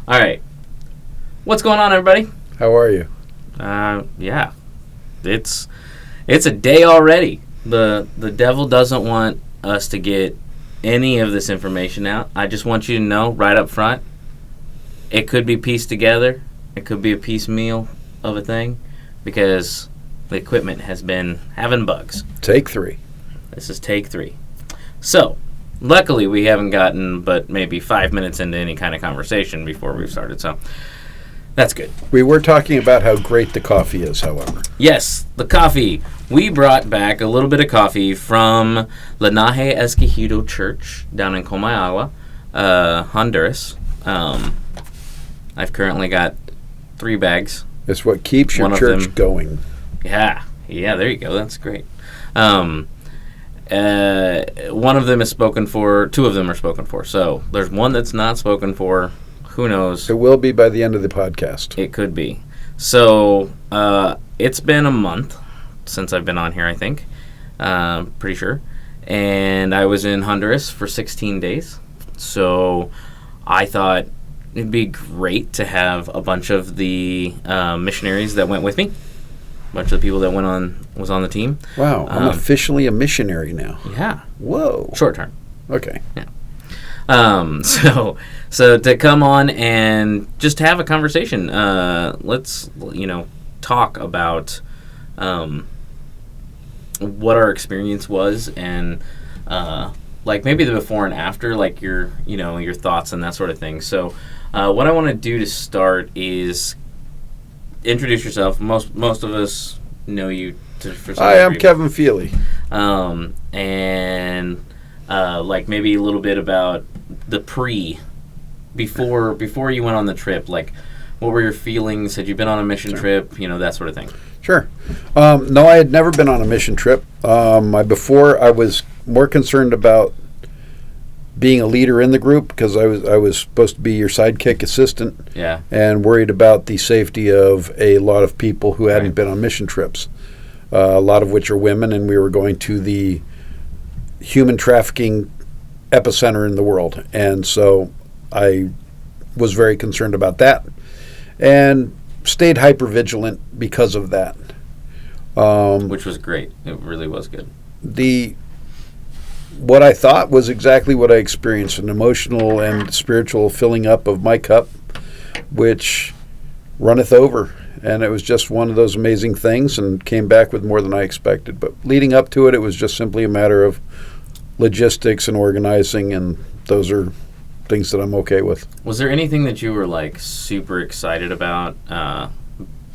All right. What's going on, everybody? How are you? Yeah. It's a day already. The devil doesn't want us to get any of this information out. I just want you to know right up front, it could be pieced together. It could be a piecemeal of a thing because the equipment has been having bugs. Take 3. This is take 3. So, luckily we haven't gotten but maybe 5 minutes into any kind of conversation before we've started, so that's good. We were talking about how great the coffee is, however. Yes, the coffee. We brought back a little bit of coffee from Linaje Escogido Church down in Comayagua, Honduras. I've currently got 3 bags. It's what keeps your church going. Yeah, there you go. That's great. One of them is spoken for. 2 of them are spoken for. So there's one that's not spoken for. Who knows? It will be by the end of the podcast. It could be. So it's been a month since I've been on here, I think. Pretty sure. And I was in Honduras for 16 days. So I thought it'd be great to have a bunch of the missionaries that went with me. A bunch of the people that was on the team. Wow, I'm officially a missionary now. Yeah. Whoa. Short term. Okay. Yeah. So to come on and just have a conversation, let's talk about what our experience was and like maybe the before and after, like your thoughts and that sort of thing. So what I want to do to start is introduce yourself. Most of us know you. Hi, I'm Kevin Feely. And like maybe a little bit about the before you went on the trip. Like, what were your feelings? Had you been on a mission trip? That sort of thing. Sure. No, I had never been on a mission trip. Before I was more concerned about being a leader in the group because I was supposed to be your sidekick assistant. Yeah. And worried about the safety of a lot of people who hadn't been on mission trips. A lot of which are women, and we were going to the human trafficking epicenter in the world. And so I was very concerned about that and stayed hypervigilant because of that. Which was great. It really was good. What I thought was exactly what I experienced, an emotional and spiritual filling up of my cup, which runneth over. And it was just one of those amazing things and came back with more than I expected. But leading up to it, it was just simply a matter of logistics and organizing, and those are things that I'm okay with. Was there anything that you were like super excited about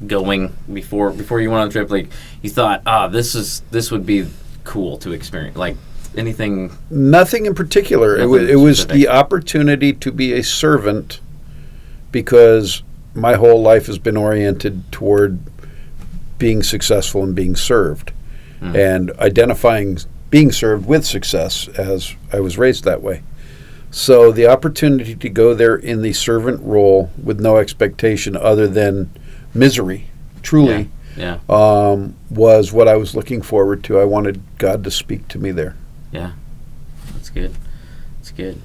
going before you went on the trip? Like you thought, this would be cool to experience. Like anything? Nothing in particular. It was the opportunity to be a servant because my whole life has been oriented toward being successful and being served, and identifying being served with success, as I was raised that way. So the opportunity to go there in the servant role with no expectation other than misery, truly, was what I was looking forward to. I wanted God to speak to me there. Yeah, that's good. That's good.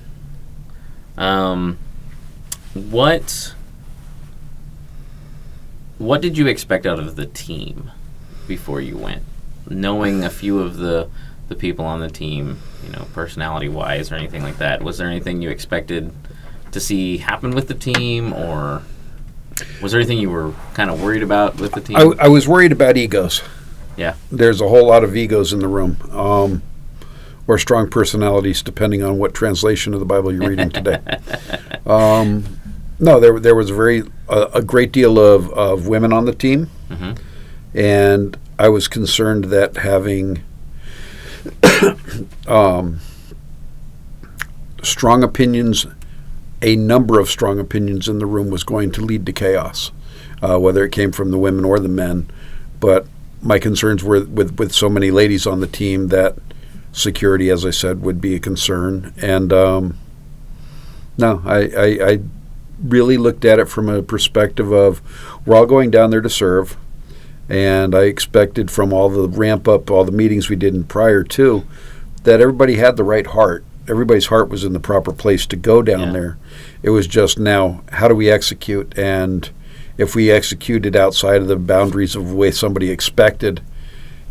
What did you expect out of the team before you went? Knowing a few of the people on the team, personality-wise or anything like that, was there anything you expected to see happen with the team, or was there anything you were kind of worried about with the team? I was worried about egos. Yeah. There's a whole lot of egos in the room, or strong personalities, depending on what translation of the Bible you're reading today. No, there was a great deal of women on the team, and I was concerned that having strong opinions, a number of strong opinions in the room was going to lead to chaos, whether it came from the women or the men. But my concerns were with so many ladies on the team that security, as I said, would be a concern. And I really looked at it from a perspective of we're all going down there to serve. And I expected from all the ramp up, all the meetings we did prior to, that everybody had the right heart everybody's heart was in the proper place to go down there. It was just now, how do we execute? And if we executed outside of the boundaries of the way somebody expected,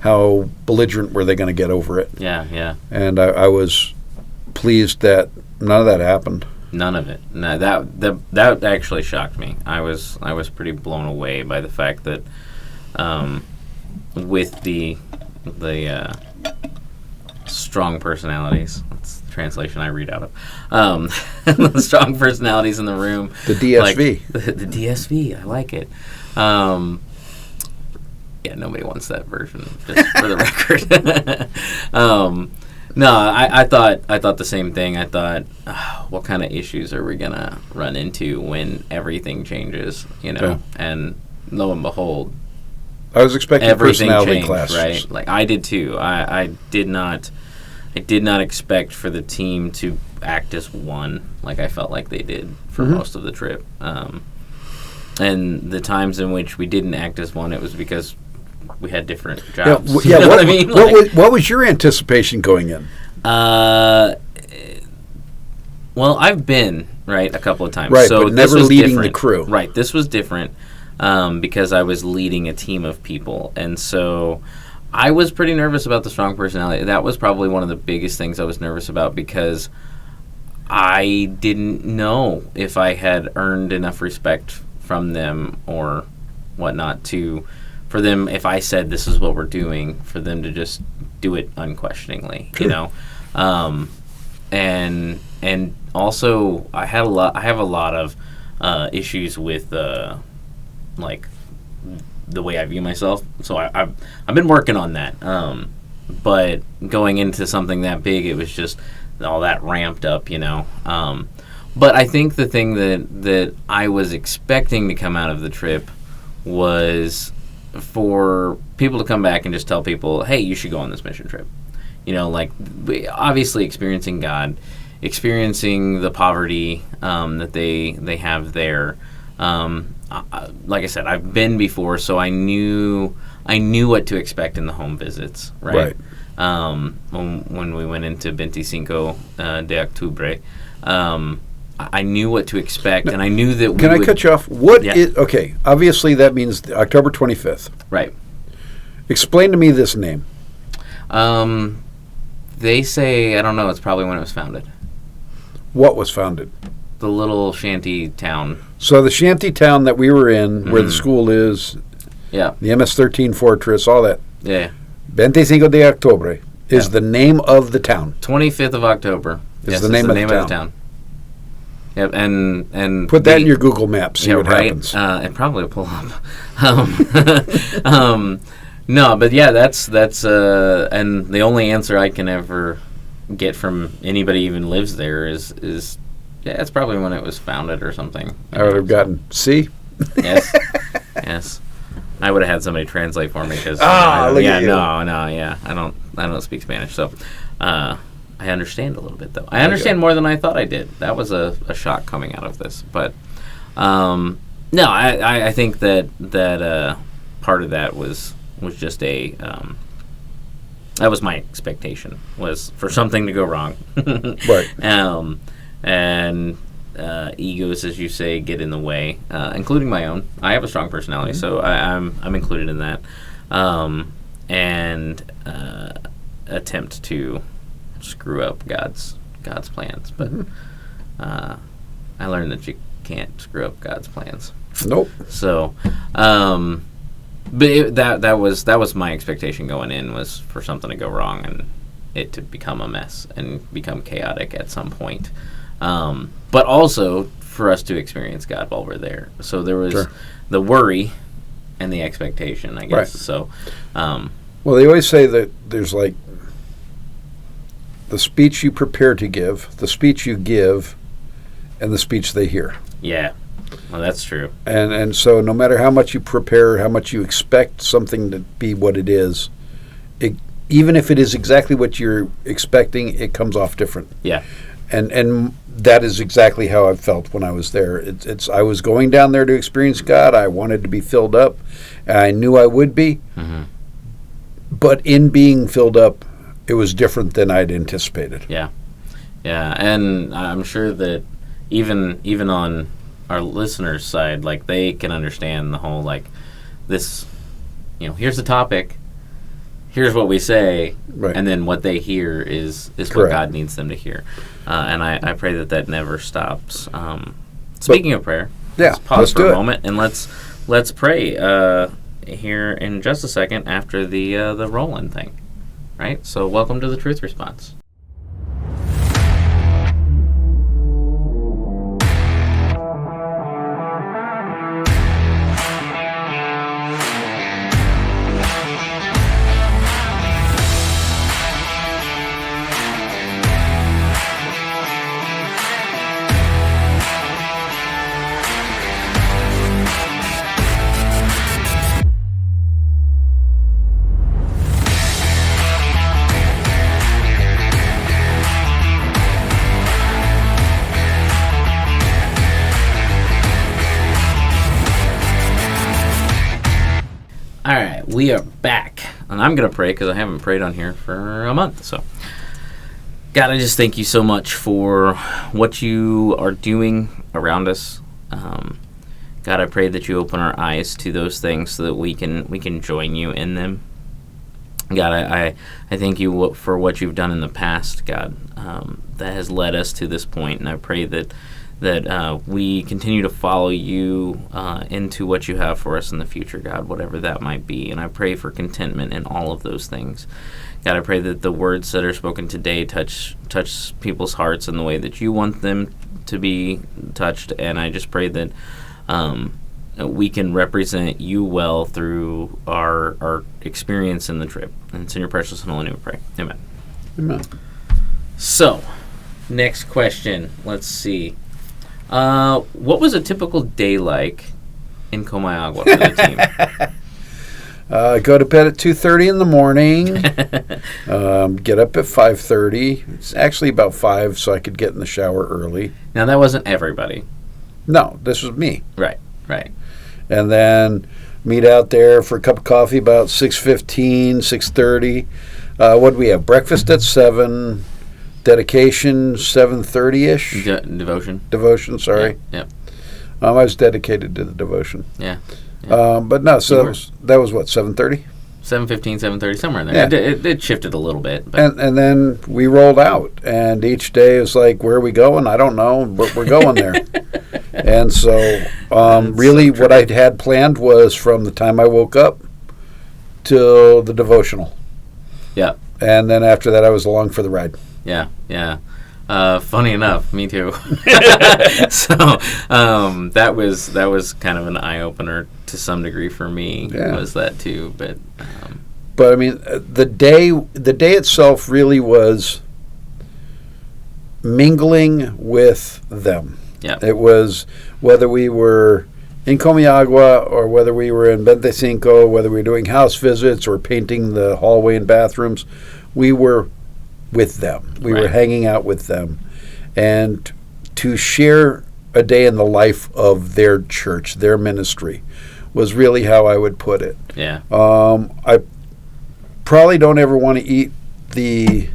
how belligerent were they going to get over it? Yeah. And I was pleased that none of that happened. None of it. No, that actually shocked me. I was pretty blown away by the fact that with the strong personalities, that's the translation I read out of, the strong personalities in the room. The DSV. The DSV, I like it. Yeah, nobody wants that version, just for the record. No, I thought the same thing. I thought, what kind of issues are we gonna run into when everything changes? And lo and behold, I was expecting everything personality changed, classes, right? Like I did too. I did not expect for the team to act as one, like I felt like they did for most of the trip. And the times in which we didn't act as one, it was because we had different jobs. Yeah, what I mean? What was your anticipation going in? Well, I've been a couple of times, right? So but never leading the crew, right? This was different because I was leading a team of people, and so I was pretty nervous about the strong personality. That was probably one of the biggest things I was nervous about because I didn't know if I had earned enough respect from them or whatnot for them, if I said this is what we're doing, for them to just do it unquestioningly, sure. And also I have a lot of issues with like the way I view myself. So I've been working on that. But going into something that big, it was just all that ramped up, But I think the thing that I was expecting to come out of the trip was for people to come back and just tell people, hey, you should go on this mission trip. Obviously experiencing God, experiencing the poverty that they have there. Like I said, I've been before, so I knew what to expect in the home visits, right? When we went into 25 de Octubre, I knew what to expect, and I knew that Can I cut you off? Okay, obviously that means October 25th. Right. Explain to me this name. They say, I don't know, it's probably when it was founded. What was founded? The little shanty town. So the shanty town that we were in, where the school is, the MS-13 fortress, all that. Yeah. 25 de Octubre is the name of the town. 25th of October is the name of the town. Yep, and put that in your Google Maps. See what happens. And probably pull up. No, but yeah, that's and the only answer I can ever get from anybody who even lives there is it's probably when it was founded or something. I would have gotten C. Yes. I would have had somebody translate for me because look at you. I don't speak Spanish, so I understand a little bit though. I understand more than I thought I did. That was a shock coming out of this, but no, I think that part of that was just that was my expectation, was for something to go wrong, right? And egos, as you say, get in the way, including my own. I have a strong personality, so I'm included in that, and attempt to screw up God's plans, but I learned that you can't screw up God's plans. Nope. So, but that was my expectation going in, was for something to go wrong and it to become a mess and become chaotic at some point. But also for us to experience God while we're there. So there was the worry and the expectation, I guess. Right. So, well, they always say that there's like the speech you prepare to give, the speech you give, and the speech they hear. Yeah. Well, that's true. And so no matter how much you prepare, how much you expect something to be what it is, even if it is exactly what you're expecting, it comes off different. Yeah. And that is exactly how I felt when I was there. It's I was going down there to experience God. I wanted to be filled up. I knew I would be. Mm-hmm. But in being filled up, it was different than I'd anticipated. Yeah. Yeah, and I'm sure that even on our listeners' side, like, they can understand the whole, like, this, here's the topic, here's what we say, right. And then what they hear is what God needs them to hear. And I pray that never stops. Speaking of prayer, let's pause for a moment and let's pray here in just a second after the roll-in thing. Right? So welcome to the Truth Response. All right, we are back, and I'm going to pray because I haven't prayed on here for a month. So, God, I just thank you so much for what you are doing around us. God, I pray that you open our eyes to those things so that we can join you in them. God, I thank you for what you've done in the past, God, that has led us to this point, and I pray that we continue to follow you into what you have for us in the future, God, whatever that might be. And I pray for contentment in all of those things. God, I pray that the words that are spoken today touch people's hearts in the way that you want them to be touched. And I just pray that we can represent you well through our experience in the trip. And it's in your precious and holy name we pray. Amen. Amen. So, next question. Let's see. What was a typical day like in Comayagua for the team? Go to bed at 2:30 in the morning. Get up at 5:30. It's actually about 5, so I could get in the shower early. Now, that wasn't everybody. No, this was me. Right. And then meet out there for a cup of coffee about 6:15, 6:30. What do we have? Breakfast at 7. Dedication 7:30ish. Devotion. Sorry. Yeah. I was dedicated to the devotion. Yeah. But no. So that was what, 7:30. 7:15, 7:30, somewhere in there. Yeah. It shifted a little bit. But. And then we rolled out, and each day is like, where are we going? I don't know, but we're going there. And so, really, what I had planned was from the time I woke up till the devotional. Yeah. And then after that, I was along for the ride. Yeah. Funny enough, me too. So that was kind of an eye opener to some degree for me. Yeah. Was that too? But I mean, the day itself really was mingling with them. Yeah. It was whether we were in Comayagua or whether we were in 25, whether we were doing house visits or painting the hallway and bathrooms, we were with them. We were hanging out with them. And to share a day in the life of their church, their ministry, was really how I would put it. Yeah. I probably don't ever want to eat the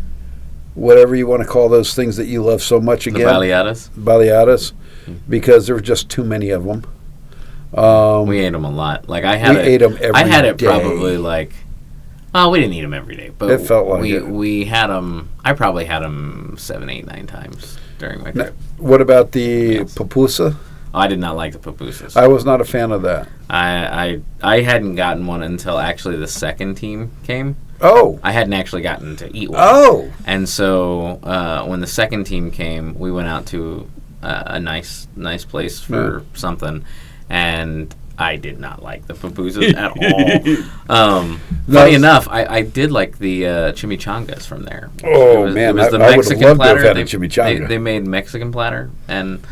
whatever you want to call those things that you love so much again. The baleadas, because there were just too many of them. We ate them a lot. Like we ate them every day. I had it probably like. Oh, we didn't eat them every day, but it felt like we had them. I probably had them 7, 8, 9 times during my trip. What about the pupusa? I did not like the pupusas. I was not a fan of that. I hadn't gotten one until actually the second team came. Oh. I hadn't actually gotten to eat one. Oh. And so when the second team came, we went out to a nice place for something, and I did not like the pupusas at all. Funny enough, I did like the chimichangas from there. Oh, man. I would have loved to have had a chimichanga. They made Mexican platter in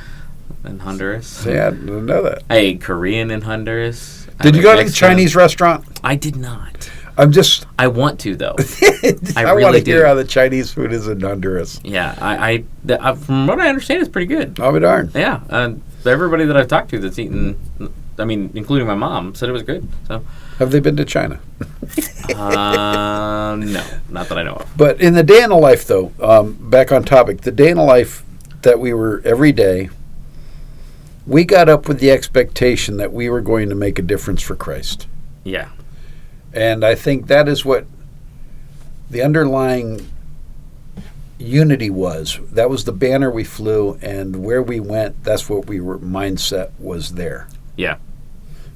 Honduras. Yeah, I didn't know that. I ate Korean in Honduras. Did you go to the Chinese restaurant? I did not. I want to, though. I really want to hear how the Chinese food is in Honduras. Yeah, from what I understand, it's pretty good. I'll be darned. Yeah, everybody that I've talked to that's eaten, I mean, including my mom, said it was good. So, have they been to China? No, not that I know of. But in the day in the life, though, back on topic, the day in the life that we were every day, we got up with the expectation that we were going to make a difference for Christ. Yeah. And I think that is what the underlying unity was. That was the banner we flew, and where we went, that's what we were, mindset was there. Yeah.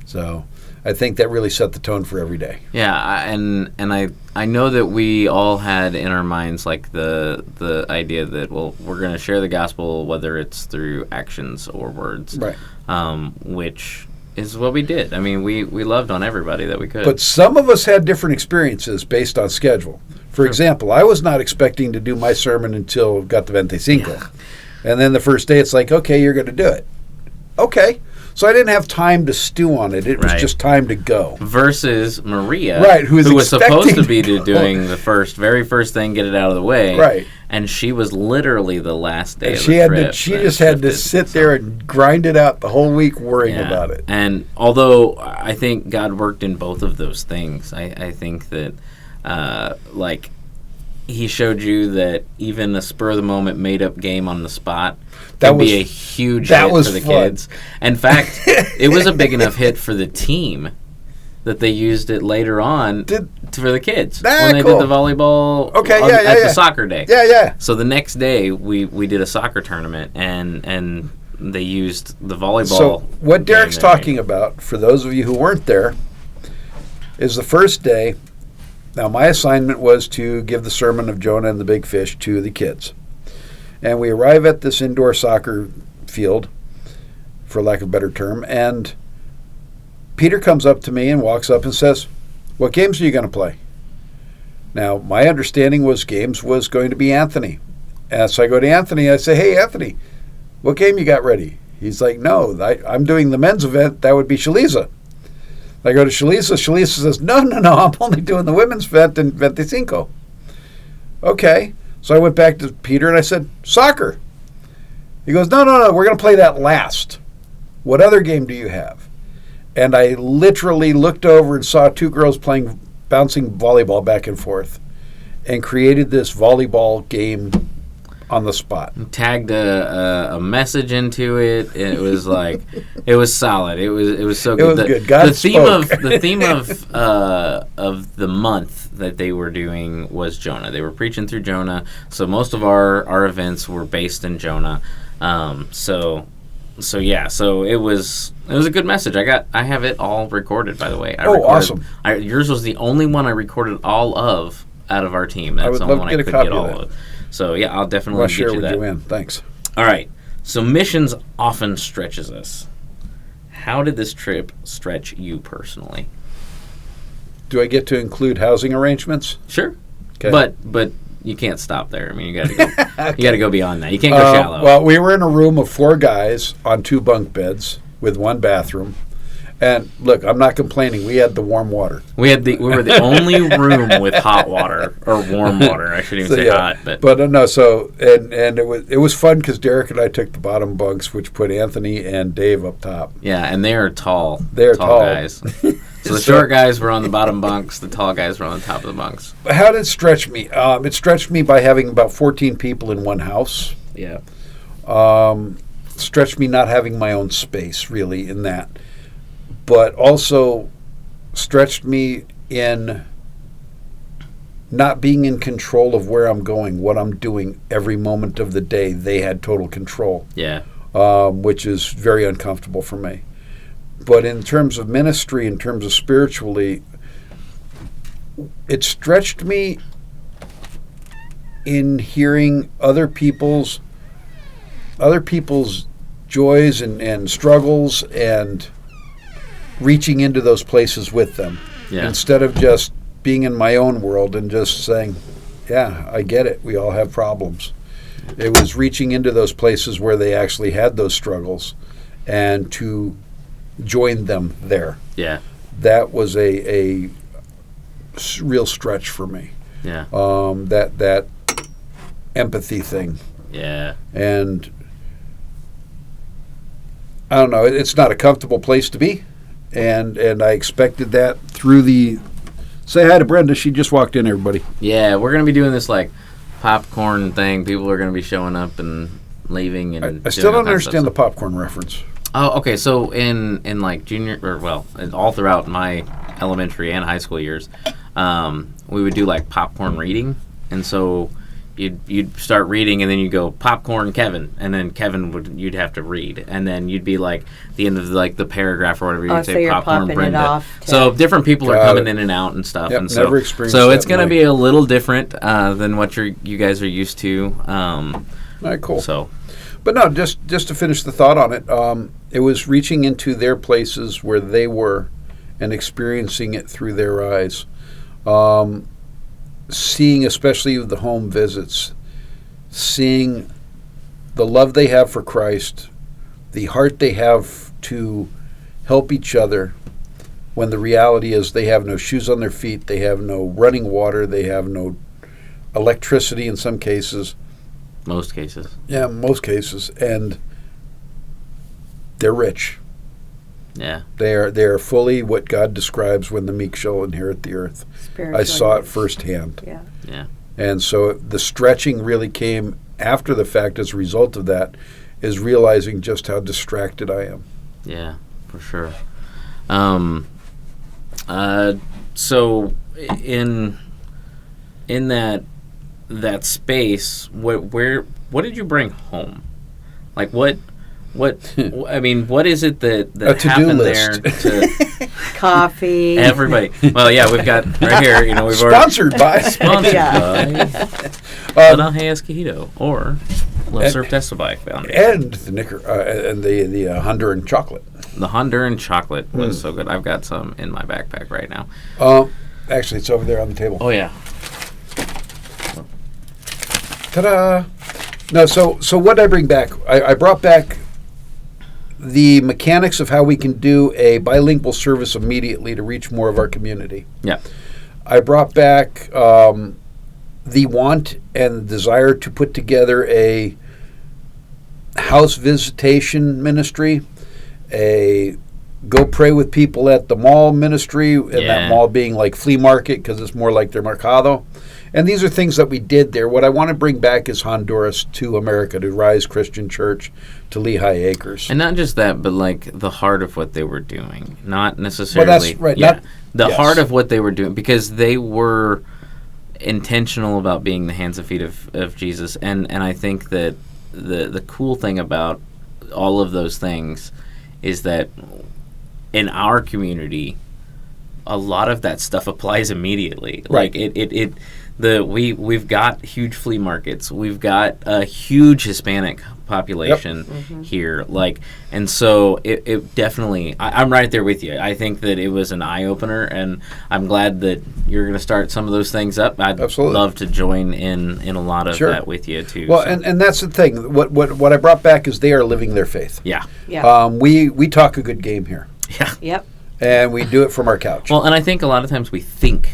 So I think that really set the tone for every day. Yeah, and I know that we all had in our minds like the idea that, well, we're going to share the gospel whether it's through actions or words, right? Which is what we did. I mean, we loved on everybody that we could. But some of us had different experiences based on schedule. For example, I was not expecting to do my sermon until got to 25. Yeah. And then the first day it's like, okay, you're going to do it. Okay. So I didn't have time to stew on it. It was just time to go. Versus Maria, right, who was supposed to be doing the very first thing, get it out of the way. Right. And she was literally the last day and of the trip. She just had to sit there and grind it out the whole week worrying about it. And although I think God worked in both of those things, I think that, he showed you that even a spur-of-the-moment made-up game on the spot can be a huge hit for the kids. In fact, it was a big enough hit for the team that they used it later on for the kids when they did the volleyball at the soccer day. Yeah, yeah. So the next day, we did a soccer tournament, and they used the volleyball. So what Derek's talking about, for those of you who weren't there, is the first day. Now, my assignment was to give the sermon of Jonah and the big fish to the kids. And we arrive at this indoor soccer field, for lack of a better term, and Peter comes up to me and walks up and says, "What games are you going to play?" Now, my understanding was games was going to be Anthony. And so I go to Anthony, I say, "Hey, Anthony, what game you got ready?" He's like, "No, I'm doing the men's event. That would be Shaliza." I go to Shaliza. Shaliza says, no, I'm only doing the women's event in 25. Okay. So I went back to Peter and I said, "Soccer." He goes, no, we're going to play that last. What other game do you have? And I literally looked over and saw two girls bouncing volleyball back and forth, and created this volleyball game on the spot. Tagged a message into it. It was like, it was solid. It was so good. It was good. God spoke. The theme of the month that they were doing was Jonah. They were preaching through Jonah. So most of our events were based in Jonah. So it was a good message. I have it all recorded, by the way. Awesome. Yours was the only one I recorded all of out of our team. That's the only one I could get all of. So, yeah, I'll definitely get you that. You Thanks. All right. So, missions often stretches us. How did this trip stretch you personally? Do I get to include housing arrangements? Sure. Okay. But you can't stop there. I mean, you got to go. Okay. You got to go beyond that. You can't go shallow. Well, we were in a room of 4 guys on 2 bunk beds with 1 bathroom. And look, I'm not complaining. We had the warm water. We were the only room with hot water or warm water. I shouldn't even say hot, but no. So and it was fun because Derek and I took the bottom bunks, which put Anthony and Dave up top. Yeah, and they are tall. They're tall guys. So the short guys were on the bottom bunks. The tall guys were on the top of the bunks. How did it stretch me? It stretched me by having about 14 people in one house. Yeah. Stretched me not having my own space really in that. But also stretched me in not being in control of where I'm going, what I'm doing every moment of the day. They had total control. Yeah. Which is very uncomfortable for me. But in terms of ministry, in terms of spiritually, it stretched me in hearing other people's joys and struggles and reaching into those places with them instead of just being in my own world and just saying, yeah, I get it. We all have problems. It was reaching into those places where they actually had those struggles and to join them there. Yeah. That was a real stretch for me. Yeah. That empathy thing. Yeah. And I don't know. It's not a comfortable place to be, and I expected that through the. Say hi to Brenda. She just walked in. Everybody. Yeah, we're gonna be doing this like popcorn thing. People are gonna be showing up and leaving, and I still don't understand the popcorn reference. Oh, okay. So in like junior, or well, all throughout my elementary and high school years, we would do like popcorn reading, and so you'd start reading, and then you go popcorn Kevin, and then you'd have to read, and then you'd be like the end of like the paragraph or whatever, you'd say so popcorn you're Brenda. it off So different people are coming in and out and stuff, Yep, and so never experienced so that it's going to be a little different than what you guys are used to. All right, cool. So, but no, just to finish the thought on it, it was reaching into their places where they were, and experiencing it through their eyes. Seeing, especially the home visits, seeing the love they have for Christ, the heart they have to help each other, when the reality is they have no shoes on their feet, they have no running water, they have no electricity in some cases. most cases. Yeah, most cases. And they're rich. Yeah. They are fully what God describes when the meek shall inherit the earth. I saw it firsthand. Yeah. Yeah. And so the stretching really came after the fact as a result of that, is realizing just how distracted I am. Yeah, for sure. So in that space, what did you bring home? Like what I mean, what is it that happened list. there to coffee? Everybody. Well, yeah, we've got right here. You know, we've sponsored by Lanahe Escogido or Love Serve Testify Foundation and the Honduran chocolate. The Honduran chocolate was so good. I've got some in my backpack right now. Actually, it's over there on the table. Oh yeah. Ta-da! No, so what did I bring back? I brought back the mechanics of how we can do a bilingual service immediately to reach more of our community. Yeah. I brought back the want and desire to put together a house visitation ministry, a go pray with people at the mall ministry, and that mall being like flea market because it's more like their mercado. And these are things that we did there. What I want to bring back is Honduras to America, to Rise Christian Church, to Lehigh Acres. And not just that, but like the heart of what they were doing. Not necessarily. Well, that's right. Yeah, the heart of what they were doing, because they were intentional about being the hands and feet of Jesus. And I think that the cool thing about all of those things is that in our community, a lot of that stuff applies immediately. Right. Like we've got huge flea markets. We've got a huge Hispanic population here. Like, and so it definitely, I'm right there with you. I think that it was an eye opener, and I'm glad that you're going to start some of those things up. I'd love to join in a lot of that with you too. Well, so. and that's the thing. What I brought back is they are living their faith. Yeah. Yeah. We talk a good game here. Yeah. Yep. And we do it from our couch. Well, and I think a lot of times we think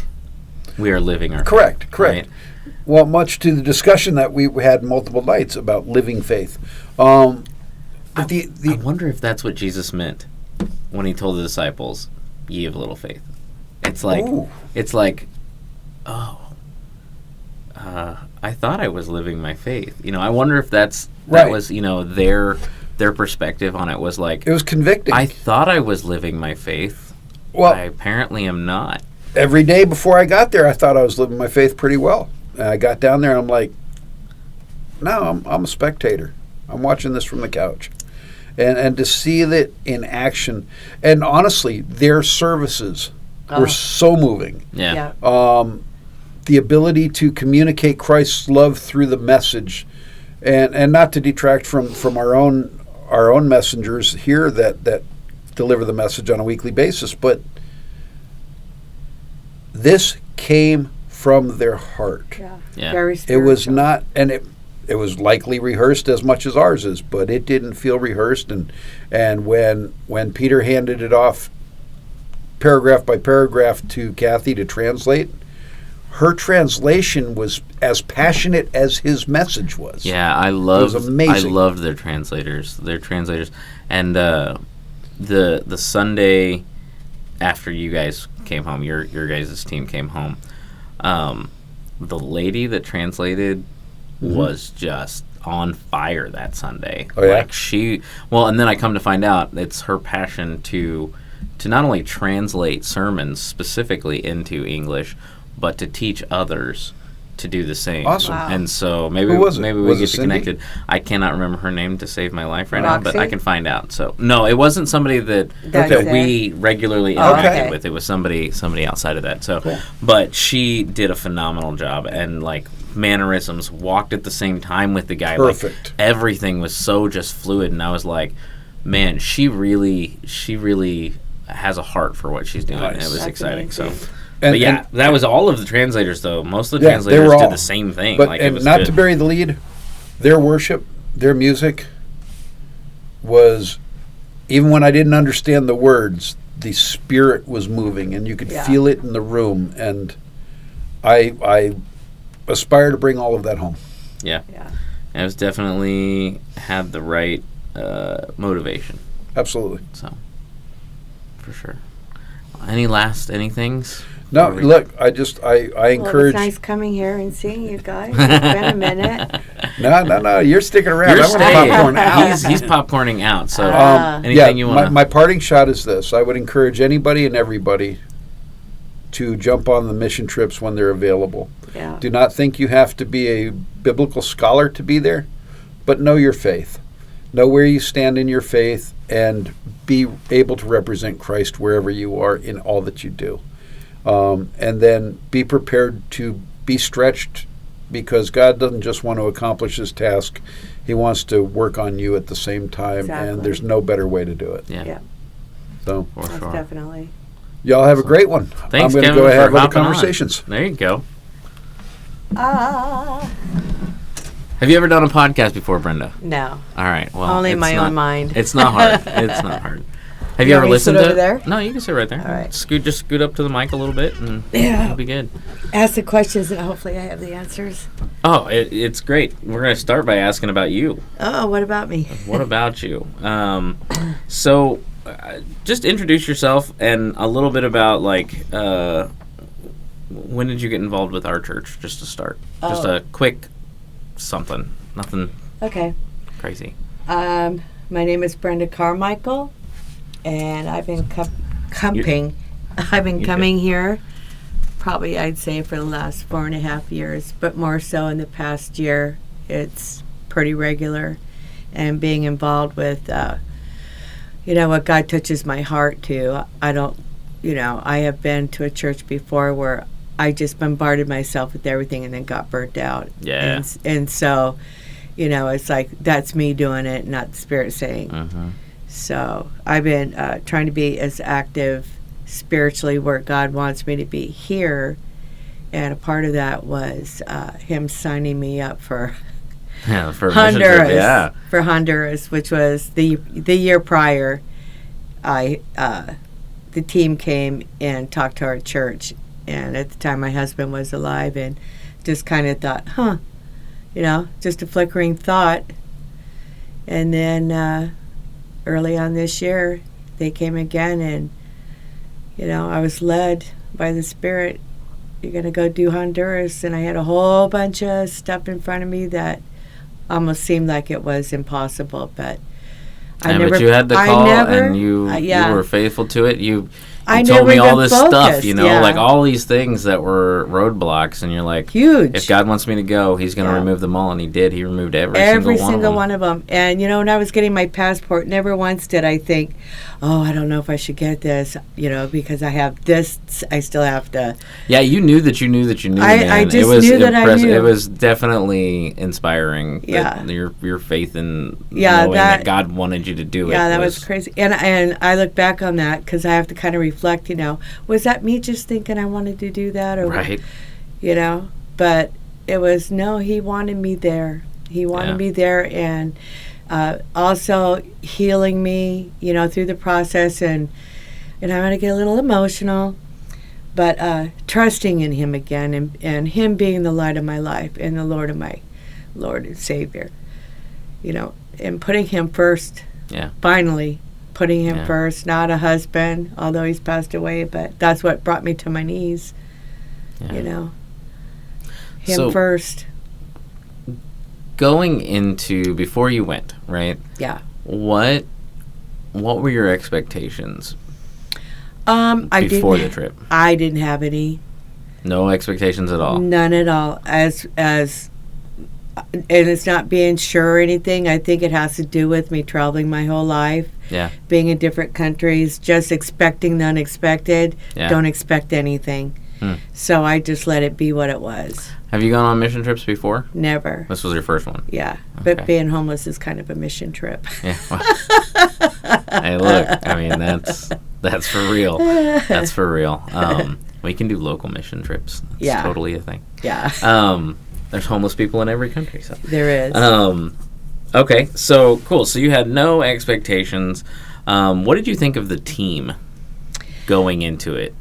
we are living our correct. faith, Correct. Right? Well, much to the discussion that we had multiple nights about living faith. I wonder if that's what Jesus meant when he told the disciples, "Ye of little faith." It's like, I thought I was living my faith. You know, I wonder if that was, you know, their perspective on it was like, it was convicting. I thought I was living my faith. Well, I apparently am not. Every day before I got there, I thought I was living my faith pretty well. And I got down there, and I'm like, no, I'm a spectator. I'm watching this from the couch. And to see that in action, and honestly, their services were so moving. Yeah. The ability to communicate Christ's love through the message, and not to detract from our own messengers here that deliver the message on a weekly basis, but this came from their heart. Yeah. Very spiritual. It was not, and it was likely rehearsed as much as ours is, but it didn't feel rehearsed. And when Peter handed it off paragraph by paragraph to Kathy to translate, her translation was as passionate as his message was. Yeah, I was amazing. I loved their translators. And the Sunday after you guys came home, your guys' team came home, the lady that translated was just on fire that Sunday. Oh, yeah? And then I come to find out it's her passion to not only translate sermons specifically into English, but to teach others to do the same. Awesome. Wow. And so maybe Who was it? maybe we Was it get Cindy? connected. I cannot remember her name to save my life right now, but Roxy? I can find out. So no, it wasn't somebody that Okay. we regularly Oh, interacted okay. with. It was somebody outside of that. So, Cool. but she did a phenomenal job, and like mannerisms, walked at the same time with the guy. Perfect. Like, everything was so just fluid, and I was like, man, she really has a heart for what she's doing. Nice. And it was That's exciting. So. amazing. But yeah, that was all of the translators, though. Most of the Yeah, they translators were did all. the same thing. But like, it and was not good. to bury the lead, their worship, their music was, even when I didn't understand the words, the spirit was moving, and you could Yeah. feel it in the room. And I aspire to bring all of that home. Yeah. Yeah. It was definitely had the right motivation. Absolutely. So, for sure. Anythings? No, Before we- look, I Well, encourage. it was nice coming here and seeing you guys. It's been a minute. No, you're sticking around. You're I want to staying. popcorn out. He's popcorning out. So, Um, anything you want to? my parting shot is this. I would encourage anybody and everybody to jump on the mission trips when they're available. Yeah. Do not think you have to be a biblical scholar to be there, but know your faith. Know where you stand in your faith and be able to represent Christ wherever you are in all that you do. And then be prepared to be stretched, because God doesn't just want to accomplish his task. He wants to work on you at the same time, Exactly. and there's no better way to do it. Yeah, Yeah. So, for Most sure. definitely. y'all have a great one. Thanks, I'm going to Kevin, go for have other hopping on. conversations. There you go. Ah. Have you ever done a podcast before, Brenda? No. All right. Well, Only in it's my not- own mind. It's not hard. It's not hard. Have you You ever want me to sit listened to? over there? No, you can sit right there. All right. Just scoot up to the mic a little bit, and Yeah. it'll be good. Ask the questions and hopefully I have the answers. Oh, it's great. We're gonna start by asking about you. Oh, what about me? What about you? So, just introduce yourself and a little bit about when did you get involved with our church? Just to start, just Oh. a quick something, nothing Okay. crazy. My name is Brenda Carmichael, and I've been coming here probably, I'd say, for the last 4.5 years, but more so in the past year. It's pretty regular, and being involved with, what God touches my heart to. I have been to a church before where I just bombarded myself with everything and then got burnt out. Yeah. And so, it's like that's me doing it, not the Spirit saying. Mm-hmm. So I've been trying to be as active spiritually where God wants me to be here. And a part of that was him signing me up for Yeah, for a mission trip, Honduras. yeah. For Honduras, which was the year prior. The team came and talked to our church. And at the time, my husband was alive, and just kind of thought, just a flickering thought. And then early on this year, they came again, and, I was led by the Spirit. You're going to go do Honduras. And I had a whole bunch of stuff in front of me that almost seemed like it was impossible. But But you had the call, and you were faithful to it. You told me all this stuff, like all these things that were roadblocks, and you're like, huge. If God wants me to go, he's going to remove them all, and he did. He removed every single one of them. And, when I was getting my passport, never once did I think, I don't know if I should get this, because I have this, I still have to. Yeah, you knew that you knew that you knew, man. I just knew that I knew. It was definitely inspiring. Yeah. Your faith in knowing that God wanted you to do it. Yeah, that was crazy. And I look back on that because I have to kind of reflect, was that me just thinking I wanted to do that? Or, right. But it was, no, he wanted me there. He wanted me there, and also healing me, through the process. And I'm going to get a little emotional. But trusting in him again, and him being the light of my life and the Lord of my Lord and Savior, and putting him first. Yeah. Finally, putting him first, not a husband, although he's passed away, but that's what brought me to my knees. Yeah. Him first. Going into, before you went, right? Yeah. What were your expectations before the trip? I didn't have any. No expectations at all? None at all. And it's not being sure or anything. I think it has to do with me traveling my whole life. Yeah. Being in different countries, just expecting the unexpected. Yeah. Don't expect anything. So I just let it be what it was. Have you gone on mission trips before? Never. This was your first one? Yeah. Okay. But being homeless is kind of a mission trip. Yeah. Well, hey, look, I mean, that's for real. That's for real. We can do local mission trips. That's totally a thing. Yeah. There's homeless people in every country. So there is. Okay, so cool. So you had no expectations. What did you think of the team going into it?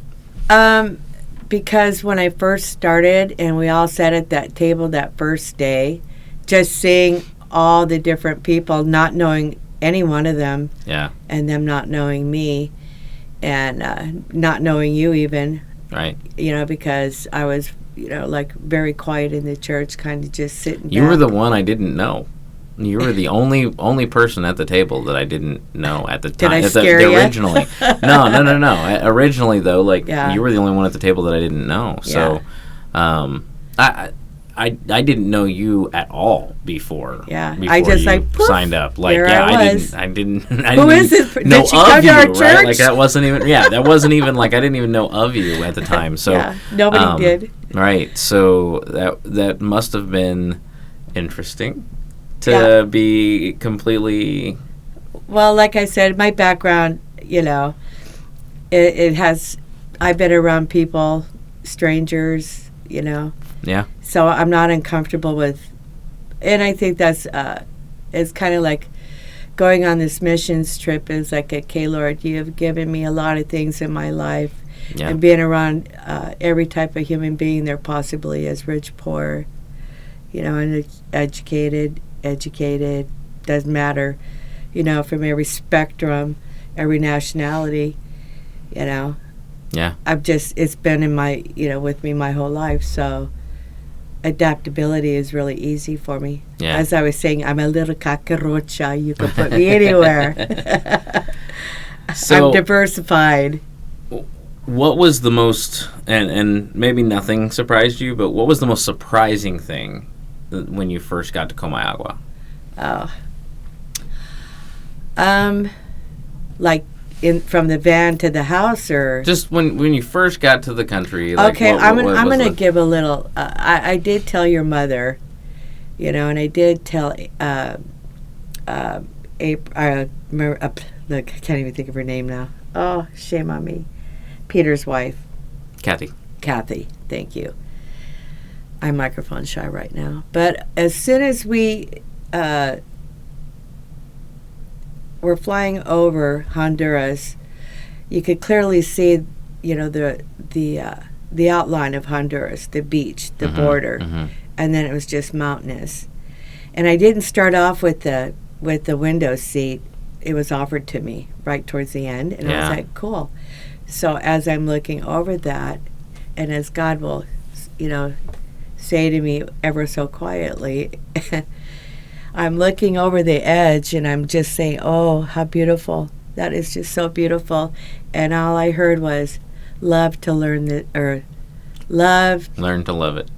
Because when I first started and we all sat at that table that first day, just seeing all the different people, not knowing any one of them, and them not knowing me, and not knowing you even, right? Because I was, like very quiet in the church, kind of just sitting. You were the one I didn't know. You were the only person at the table that I didn't know at the time. Did I scare you? Originally, no. Originally, though, you were the only one at the table that I didn't know. So, I didn't know you at all before. Yeah, before I just you signed up. I didn't. Who is this? Know Did she of come to our you, church? right? Like that wasn't even. Yeah, that wasn't even like I didn't even know of you at the time. So nobody did. Right. So that must have been interesting. To be completely... Well, like I said, my background, it has... I've been around people, strangers, Yeah. So I'm not uncomfortable with... And I think that's... it's kind of like going on this missions trip is like, okay, Lord, you have given me a lot of things in my life. Yeah. And being around every type of human being there possibly is, rich, poor, and educated, doesn't matter, from every spectrum, every nationality, Yeah. it's been in my, with me my whole life, so adaptability is really easy for me. Yeah. As I was saying, I'm a little cacarocha. You can put me anywhere. So, I'm diversified. What was the most, and maybe nothing surprised you, but what was the most surprising thing when you first got to Comayagua? Like from the van to the house, or just when you first got to the country. Okay, I'm gonna give a little. I did tell your mother, and I did tell look, I can't even think of her name now. Oh, shame on me. Peter's wife. Kathy, thank you. I'm microphone shy right now. But as soon as we were flying over Honduras, you could clearly see, the outline of Honduras, the beach, the border, and then it was just mountainous. And I didn't start off with the window seat. It was offered to me right towards the end, and I was like, cool. So as I'm looking over that, and as God will, say to me ever so quietly, I'm looking over the edge and I'm just saying, oh, how beautiful. That is just so beautiful. And all I heard was, learn to love it.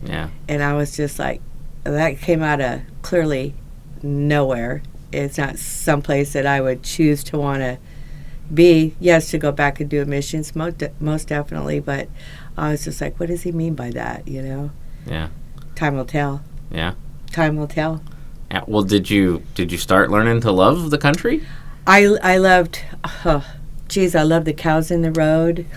Yeah. And I was just like, that came out of clearly nowhere. It's not someplace that I would choose to want to be. Yes, to go back and do missions, most definitely, but I was just like, what does he mean by that, Yeah. Time will tell. Yeah. Time will tell. Yeah. Well, did you start learning to love the country? I loved, I love the cows in the road.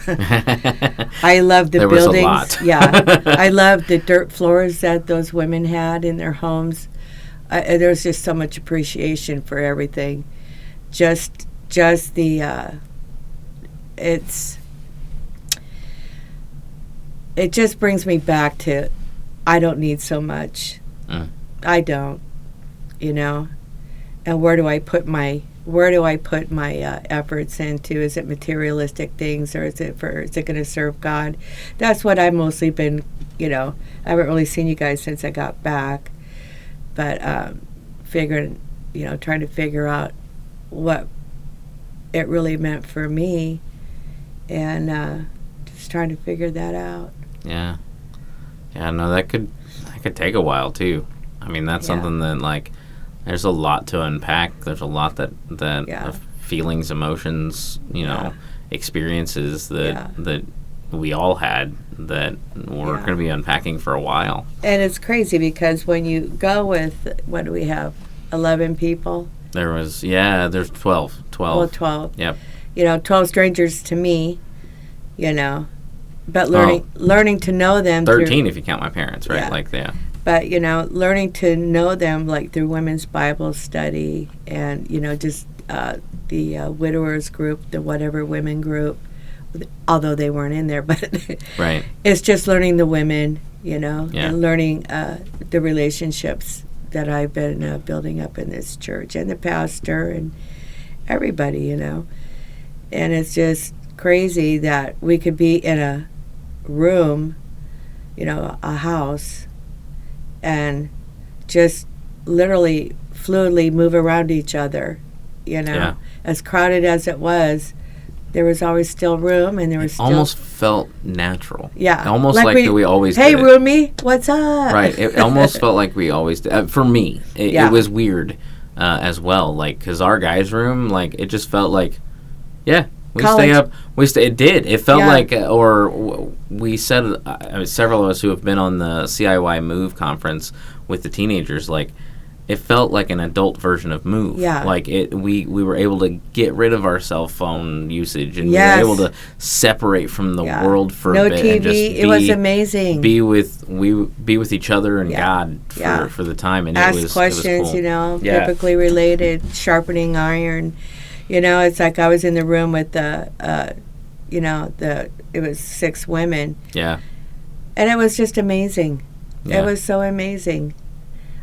I love the buildings. Was a lot. Yeah. I love the dirt floors that those women had in their homes. There's just so much appreciation for everything. Just the, it's it just brings me back to, I don't need so much. I don't, you know. And where do I put my efforts into? Is it materialistic things, or is it going to serve God? That's what I've mostly been, you know. I haven't really seen you guys since I got back, but trying to figure out what it really meant for me, and just trying to figure that out. Yeah. No, that could take a while too. I mean, that's something that, like, there's a lot to unpack. There's a lot that feelings, emotions, you know, experiences that we all had that we're going to be unpacking for a while. And it's crazy because when you go with, what do we have, 11 people? There's 12. Well, 12. Yep. You know, 12 strangers to me, you know, but learning to know them 13 if you count my parents, right? But, you know, learning to know them, like, through women's Bible study and, you know, just the widowers group, the whatever women group, although they weren't in there, but right. It's just learning the women, you know, and learning the relationships that I've been building up in this church, and the pastor and everybody, you know. And it's just crazy that we could be in a room, you know, a house, and just literally fluidly move around each other, you know. Yeah. As crowded as it was, there was always still room, and there was still... almost felt natural. Yeah. Almost like we always Hey, did it. roomie, what's up? Right. It almost felt like we always did. For me, it was weird as well. Like, because our guys' room, like, it just felt like, we stay up. It did. It felt like, we said, several of us who have been on the CIY Move conference with the teenagers, like, it felt like an adult version of Move. Yeah. Like, we were able to get rid of our cell phone usage, and we were able to separate from the world for a bit. No TV. And just it was amazing. Be with each other and God for the time. And ask it was questions, it was cool. you know, biblically related, sharpening iron. You know, it's like I was in the room with it was 6 women. Yeah. And it was just amazing. Yeah. It was so amazing.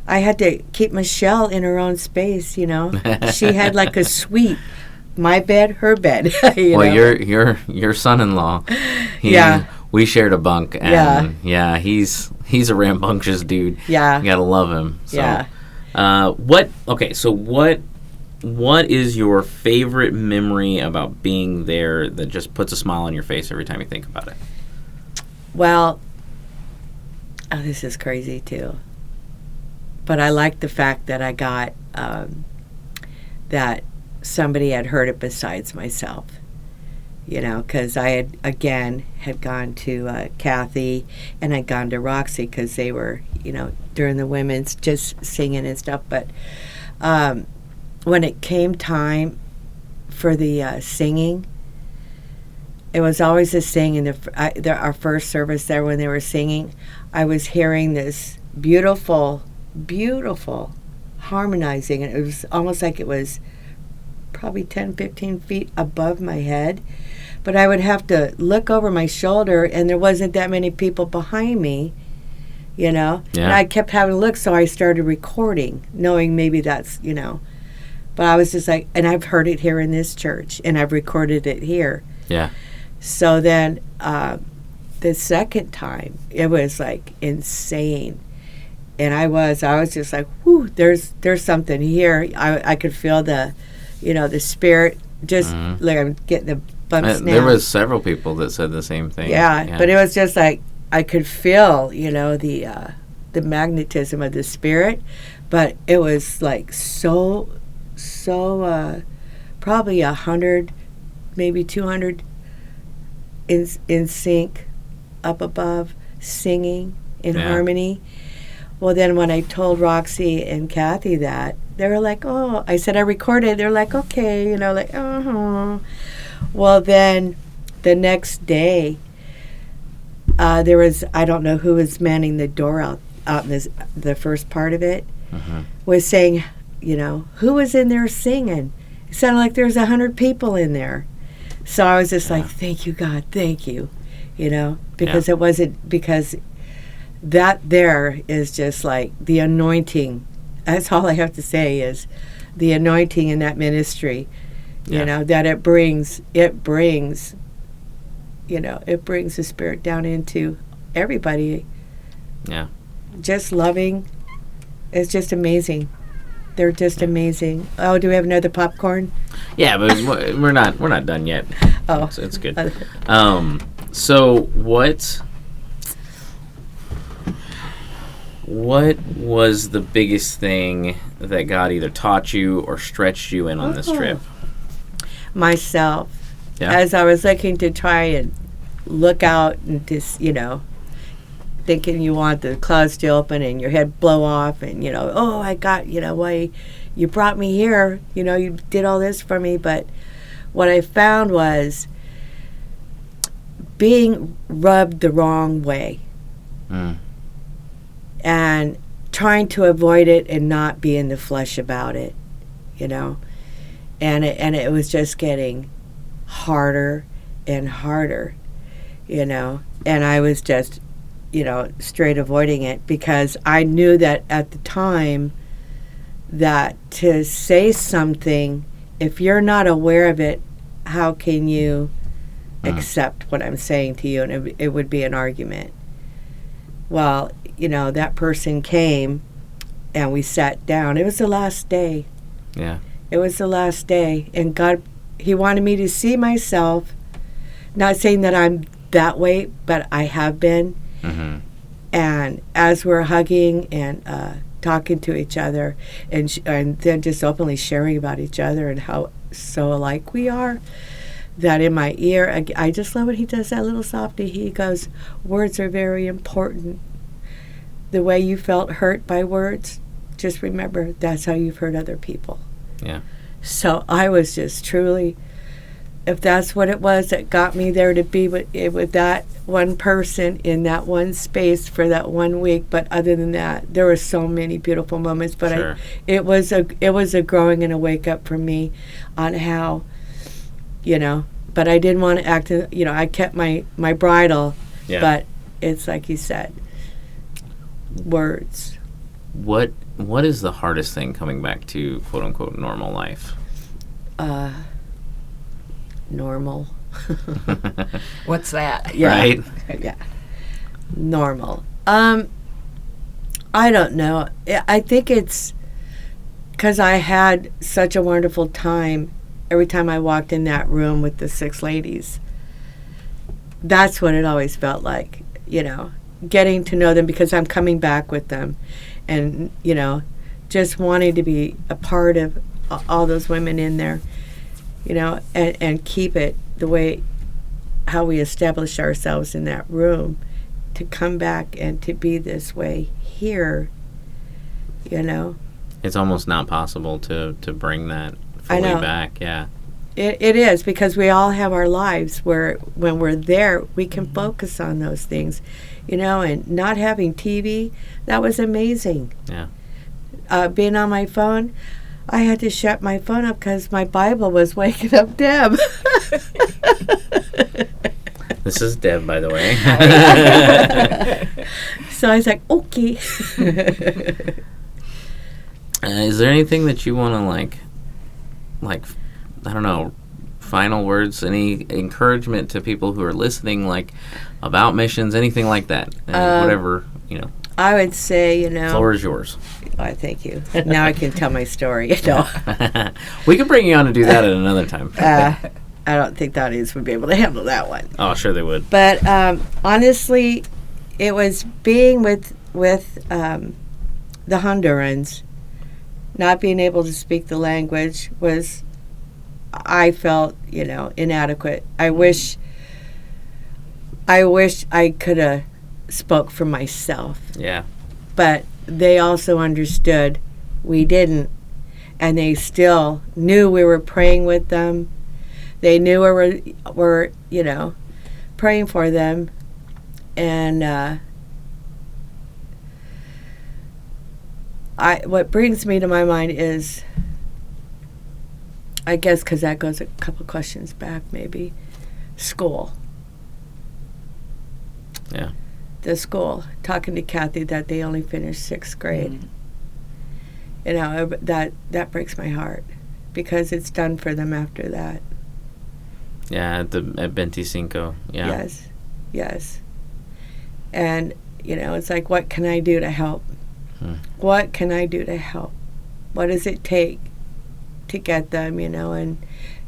I had to keep Michelle in her own space, you know. She had like a suite. My bed, her bed. you know? your son-in-law. We shared a bunk, and he's a rambunctious dude. Yeah. You gotta love him. So, yeah. What is your favorite memory about being there that just puts a smile on your face every time you think about it? Well, this is crazy too. But I like the fact that I got that somebody had heard it besides myself. You know, because I had gone to Kathy, and I'd gone to Roxy because they were, you know, during the women's just singing and stuff. But when it came time for the singing, it was always the singing. Our first service there, when they were singing, I was hearing this beautiful harmonizing, and it was almost like it was probably 10, 15 feet above my head. But I would have to look over my shoulder, and there wasn't that many people behind me, you know. Yeah. And I kept having to look, so I started recording, knowing maybe that's, you know. But I was just like, and I've heard it here in this church, and I've recorded it here. Yeah. So then the second time, it was like insane. And I was just like, whew, there's something here. I could feel the, you know, the spirit, just like I'm getting the bumps now. There was several people that said the same thing. Yeah, but it was just like, I could feel, you know, the magnetism of the spirit, but it was like so probably 100, maybe 200 in sync, up above, singing in harmony. Well, then when I told Roxy and Kathy that, they were like, oh, I said I recorded. They're like, okay, you know, like, Well, then the next day, there was, I don't know who was manning the door out in the first part of it, was saying, you know, who was in there singing? It sounded like there was 100 people in there. So I was just like, thank you, God, thank you. because it wasn't, because that there is just like the anointing. That's all I have to say is the anointing in that ministry, that it brings the Spirit down into everybody. Yeah. Just loving. It's just amazing. They're just amazing. Oh, do we have another popcorn? Yeah, but we're not done yet. Oh, it's good. So what was the biggest thing that God either taught you or stretched you in on this trip? Myself. Yeah. As I was looking to try and look out and just, thinking you want the clouds to open and your head blow off and, I got, why you brought me here, you did all this for me. But what I found was being rubbed the wrong way. And trying to avoid it and not be in the flesh about it, and it was just getting harder and harder, and I was just, straight avoiding it, because I knew that at the time that to say something, if you're not aware of it, how can you accept what I'm saying to you? And it would be an argument. Well, that person came and we sat down. It was the last day. Yeah. It was the last day. And God, He wanted me to see myself, not saying that I'm that way, but I have been. Mm-hmm. And as we're hugging and talking to each other and then just openly sharing about each other and how so alike we are, that in my ear, I just love when He does that little softy. He goes, words are very important. The way you felt hurt by words, just remember that's how you've hurt other people. Yeah. So I was just truly, if that's what it was that got me there, to be with that one person in that one space for that 1 week. But other than that, there were so many beautiful moments. But sure. it was a growing and a wake up for me on how, But I didn't want to act. I kept my bridle. Yeah. But it's like you said. Words. What is the hardest thing coming back to quote unquote normal life? Normal. What's that? Yeah. Right? Yeah. Normal. I don't know. I think it's because I had such a wonderful time every time I walked in that room with the 6 ladies. That's what it always felt like, getting to know them, because I'm coming back with them, and just wanting to be a part of all those women in there, and keep it the way how we established ourselves in that room, to come back and to be this way here, It's almost not possible to bring that fully back. Yeah. It is, because we all have our lives where when we're there we can focus on those things, and not having TV, that was amazing. Yeah. Being on my phone, I had to shut my phone up because my Bible was waking up Deb. This is Deb, by the way. So I was like, okay. Is there anything that you want to like, I don't know, final words, any encouragement to people who are listening, like about missions, anything like that? Whatever, I would say, floor is yours. Oh, thank you. Now I can tell my story. We can bring you on to do that at another time. I don't think the audience would be able to handle that one. Oh, sure they would. But honestly, it was being with the Hondurans, not being able to speak the language was, I felt, inadequate. I wish I could have spoke for myself. Yeah. But they also understood we didn't, and they still knew we were praying with them. They knew we were praying for them, and what brings me to my mind is, I guess because that goes a couple questions back, maybe, school. Yeah. the school, talking to Kathy that they only finished 6th grade. You know, that breaks my heart because it's done for them after that. Yeah, at 25. Yeah. Yes. And, you know, it's like, what can I do to help? What can I do to help? What does it take to get them, you know? And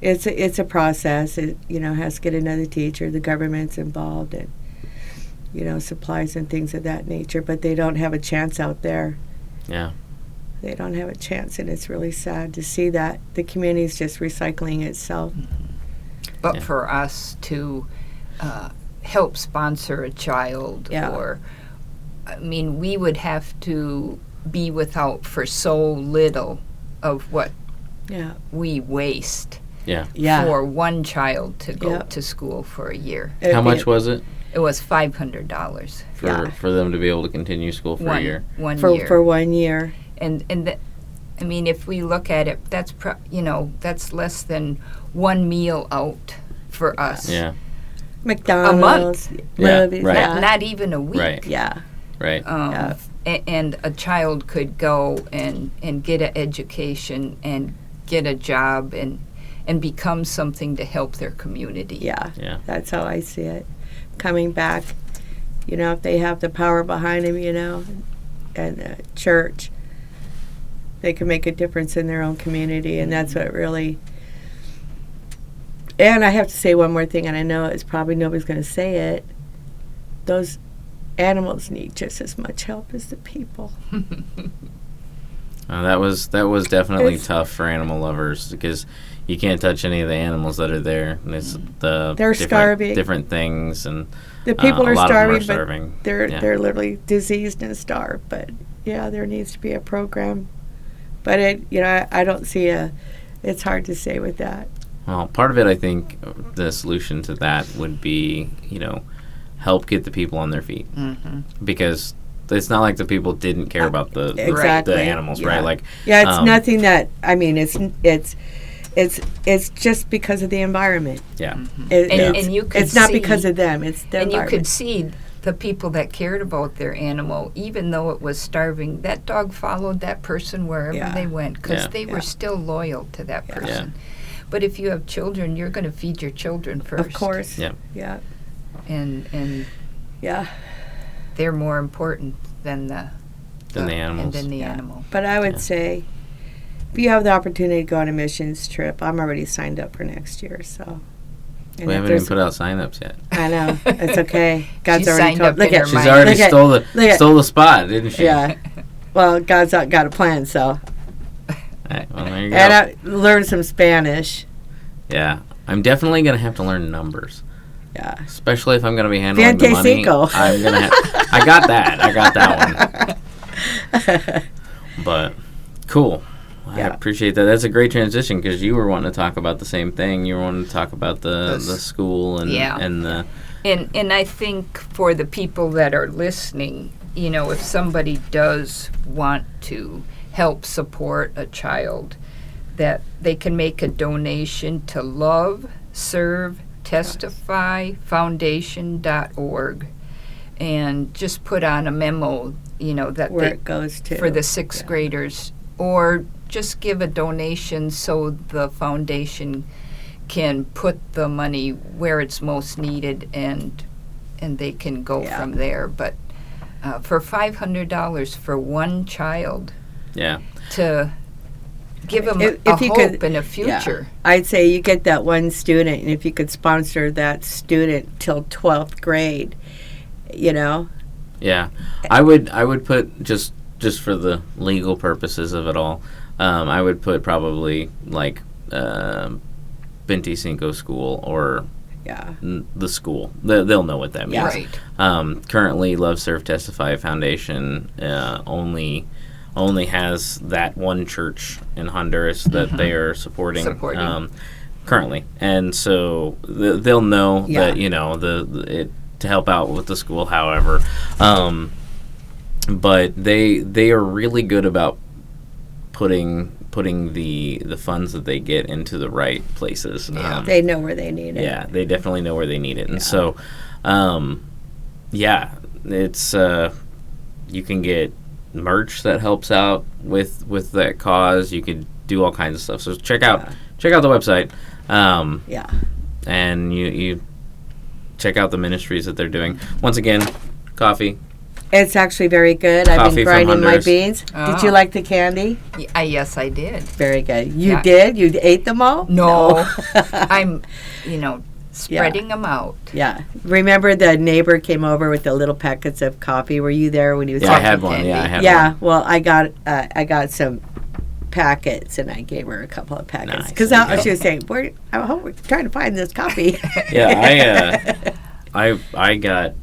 it's a process. It, you know, has to get another teacher. The government's involved and, you know, supplies and things of that nature. But they don't have a chance out there. Yeah. They don't have a chance, and it's really sad to see that the community's just recycling itself. But for us to help sponsor a child, or, I mean, we would have to be without for so little of what we waste for one child to go to school for a year. How much was it? It was $500 for them to be able to continue school for a year. For 1 year. And I mean, if we look at it, that's that's less than one meal out for us. Yeah. McDonald's, a month. movies, Not even a week. Right. Yeah. Right. And a child could go and get an education and get a job and become something to help their community. Yeah. Yeah. That's how I see it. Coming back, you know, if they have the power behind them, you know, and the church, they can make a difference in their own community, and that's what really. And I have to say one more thing, and I know it's probably nobody's going to say it. Those animals need just as much help as the people. That was definitely tough for animal lovers because you can't touch any of the animals that are there. And it's they're starving. Different things, and the people are starving, starving, but they're literally diseased and starved. But yeah, there needs to be a program. But I don't see it's hard to say with that. Well, part of it, I think, the solution to that would be, help get the people on their feet, because it's not like the people didn't care about the animals, right? Like, it's nothing that it's just because of the environment. Yeah, and you could it's not because of them. It's the environment. You could see the people that cared about their animal, even though it was starving, that dog followed that person wherever they went because they were still loyal to that person. But if you have children, you're going to feed your children first. Of course. Yeah. Yeah. And they're more important than the animals. Animal. But I would say, if you have the opportunity to go on a missions trip, I'm already signed up for next year. So. And we haven't even put out sign-ups yet. I know. It's okay. God's already told. Look at she's already stole the spot, didn't she? Yeah. Well, God's got a plan, so. All right, well, there you go. And I learned some Spanish. Yeah. I'm definitely going to have to learn numbers. Yeah. Especially if I'm going to be handling the money. I'm going to I got that one. But, cool. I appreciate that. That's a great transition because you were wanting to talk about the same thing. You were wanting to talk about the school and the... And I think for the people that are listening, if somebody does want to help support a child, that they can make a donation to Love, Serve, Testify Foundation.org and just put on a memo, that where it goes to for the 6th graders, or just give a donation so the foundation can put the money where it's most needed and they can go from there. But for $500 for one child, to give them a hope and a future. I'd say you get that one student, and if you could sponsor that student till 12th grade, Yeah, I would put just for the legal purposes of it all. I would put probably like 25 school or the school. They'll know what that means. Right. Currently, Love, Serve, Testify Foundation only has that one church in Honduras that they are supporting. Currently, and so they'll know that to help out with the school. However, but they are really good about putting the funds that they get into the right places. They know where they need it. Yeah, they definitely know where they need it. And so yeah, it's you can get merch that helps out with that cause. You could do all kinds of stuff. So check out the website. Yeah. And you check out the ministries that they're doing. Once again, coffee. It's actually very good. I've Coffee been from grinding my Honduras. beans. Did you like the candy? Yes, I did. Very good. You Yeah. did? You ate them all? No. I'm, spreading them out. Yeah. Remember the neighbor came over with the little packets of coffee? Were you there when he was? Yeah, I talking? had one. Yeah, I had Yeah. one. Well, I got some packets, and I gave her a couple of packets Nice. because There you go. she was saying, I hope we're trying to find this coffee." Yeah, I got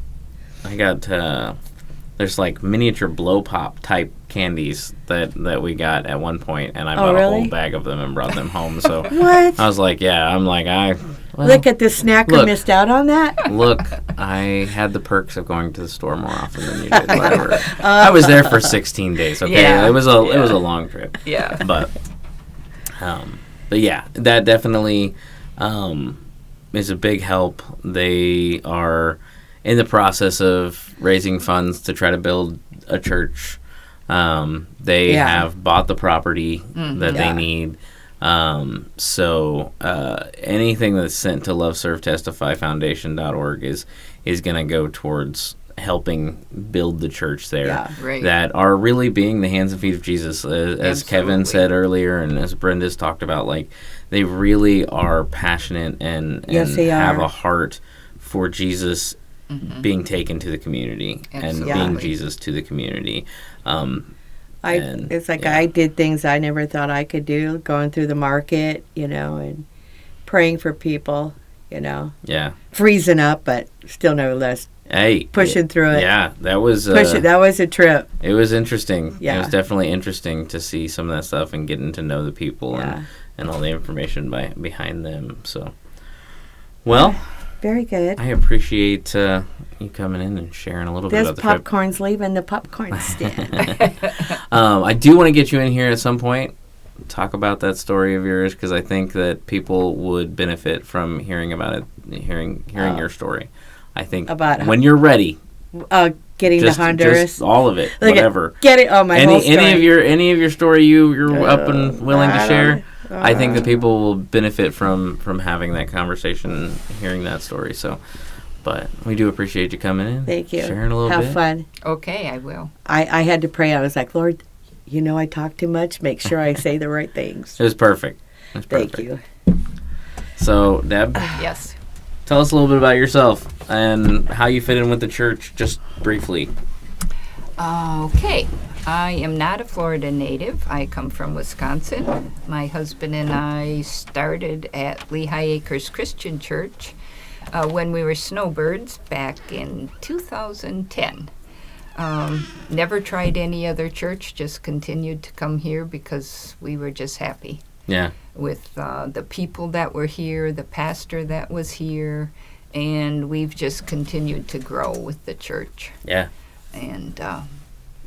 there's like miniature blow pop type candies that we got at one point, and I bought a really? whole bag of them and brought them home. So What? I was like, Look at the snacker look. missed out on that. Look, I had the perks of going to the store more often than you did. Whatever. I was there for 16 days. Okay, Yeah. it was a long trip. Yeah. But yeah, that definitely is a big help. They are in the process of raising funds to try to build a church. They have bought the property that they need. So anything that's sent to loveservetestifyfoundation.org is going to go towards helping build the church there. Yeah. Right. That are really being the hands and feet of Jesus, as Kevin said earlier, and as Brenda's talked about. Like, they really are passionate and Yes, they have are. a heart for Jesus being taken to the community Absolutely. and being Jesus to the community. And, It's like yeah. I did things I never thought I could do, going through the market, and praying for people, Yeah. freezing up, but still nevertheless Hey. pushing through it. Yeah, that was That was a trip. it was interesting. Yeah. It was definitely interesting to see some of that stuff and getting to know the people Yeah. and all the information behind them. So, well, Very good. I appreciate you coming in and sharing a little bit This about the trip. popcorn's leaving the popcorn stand. I do want to get you in here at some point, talk about that story of yours, because I think that people would benefit from hearing about it, hearing your story. I think About when you're ready, Getting to Honduras. just all of it, Look at- whatever. Get it. Oh, my whole story. Any of your story you're up and willing to I share. don't- I think that people will benefit from having that conversation, hearing that story. So, but we do appreciate you coming in. Thank you. Sharing a little Have bit. fun. Okay, I will. I had to pray. I was like, Lord, I talk too much. Make sure I say the right things. It was perfect. It was perfect. Thank you. So, Deb, Yes. tell us a little bit about yourself and how you fit in with the church, just briefly. Okay. I am not a Florida native. I come from Wisconsin. My husband and I started at Lehigh Acres Christian Church when we were snowbirds back in 2010. Never tried any other church, just continued to come here because we were just happy Yeah. with the people that were here, the pastor that was here, and we've just continued to grow with the church. Yeah. And